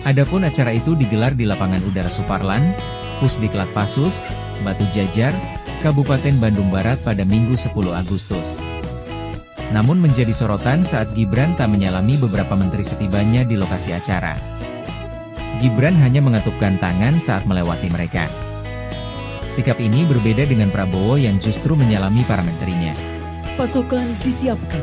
Adapun acara itu digelar di Lapangan Udara Suparlan, Pusdiklat Pasus, Batu Jajar, Kabupaten Bandung Barat pada Minggu 10 Agustus. Namun menjadi sorotan saat Gibran tak menyalami beberapa menteri setibanya di lokasi acara. Gibran hanya mengatupkan tangan saat melewati mereka. Sikap ini berbeda dengan Prabowo yang justru menyalami para menterinya. Pasukan disiapkan.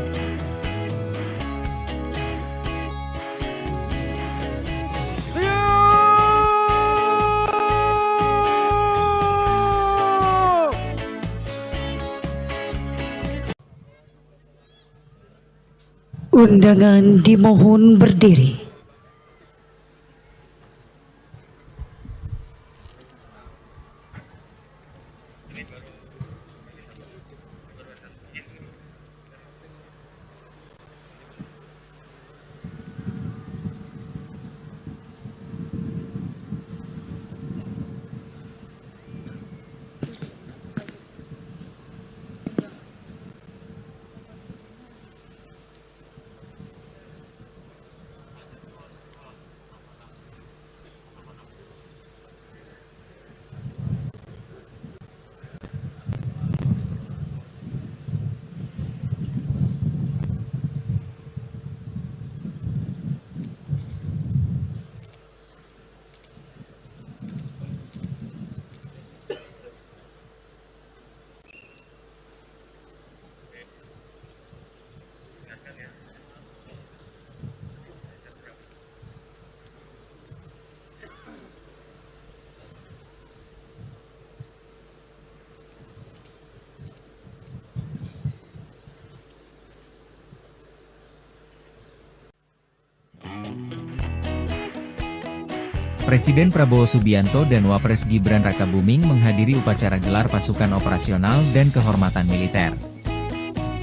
Undangan dimohon berdiri. Presiden Prabowo Subianto dan Wapres Gibran Rakabuming menghadiri upacara gelar pasukan operasional dan kehormatan militer.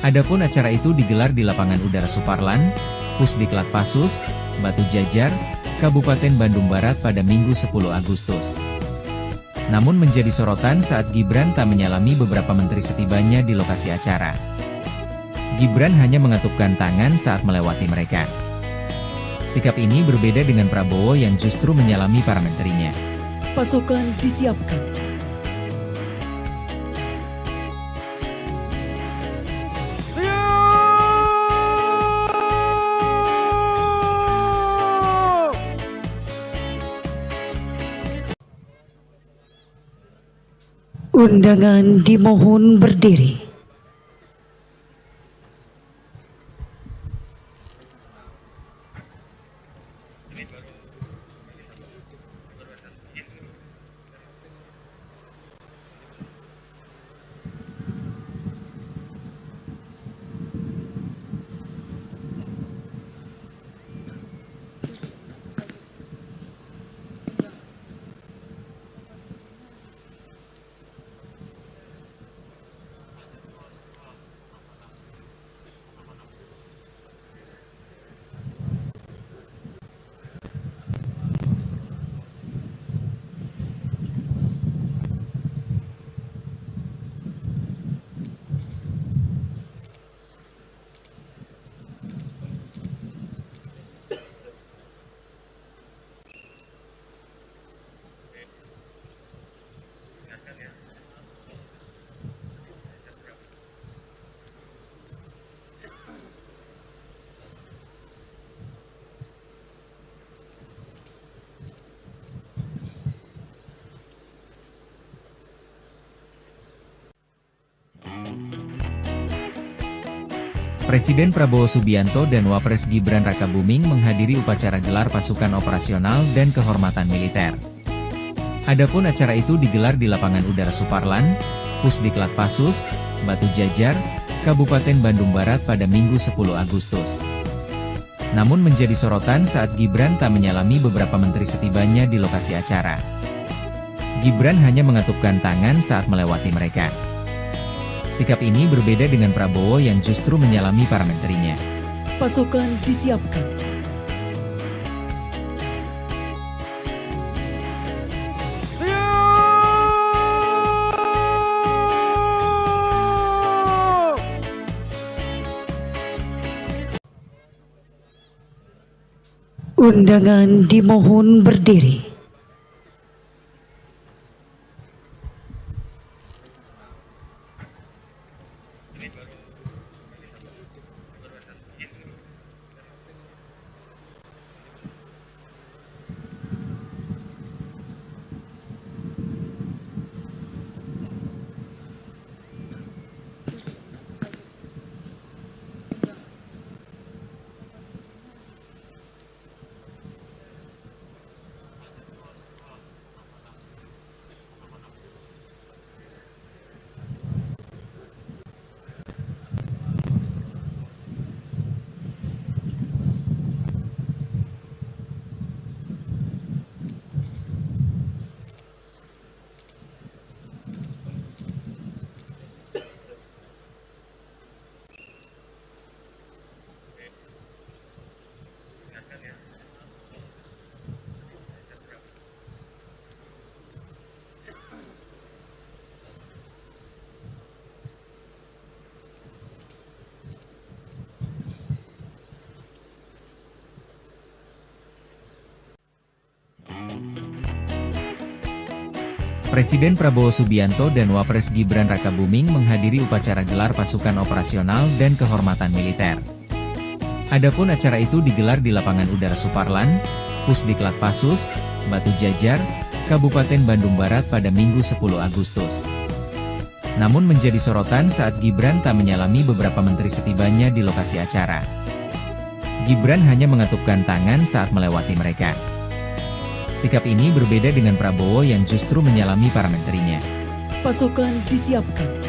Adapun acara itu digelar di Lapangan Udara Suparlan, Pusdiklat Pasus, Batu Jajar, Kabupaten Bandung Barat pada Minggu 10 Agustus. Namun menjadi sorotan saat Gibran tak menyalami beberapa menteri setibanya di lokasi acara. Gibran hanya mengatupkan tangan saat melewati mereka. Sikap ini berbeda dengan Prabowo yang justru menyalami para menterinya. Pasukan disiapkan. Undangan dimohon berdiri. Presiden Prabowo Subianto dan Wapres Gibran Rakabuming menghadiri upacara gelar pasukan operasional dan kehormatan militer. Adapun acara itu digelar di Lapangan Udara Suparlan, Pusdiklat Pasus, Batu Jajar, Kabupaten Bandung Barat pada Minggu 10 Agustus. Namun menjadi sorotan saat Gibran tak menyalami beberapa menteri setibanya di lokasi acara. Gibran hanya mengatupkan tangan saat melewati mereka. Sikap ini berbeda dengan Prabowo yang justru menyalami para menterinya. Pasukan disiapkan. Undangan dimohon berdiri. Presiden Prabowo Subianto dan Wapres Gibran Rakabuming menghadiri upacara gelar pasukan operasional dan kehormatan militer. Adapun acara itu digelar di Lapangan Udara Suparlan, Pusdiklat Pasus, Batu Jajar, Kabupaten Bandung Barat pada Minggu 10 Agustus. Namun menjadi sorotan saat Gibran tak menyalami beberapa menteri setibanya di lokasi acara. Gibran hanya mengatupkan tangan saat melewati mereka. Sikap ini berbeda dengan Prabowo yang justru menyalami para menterinya. Pasukan disiapkan.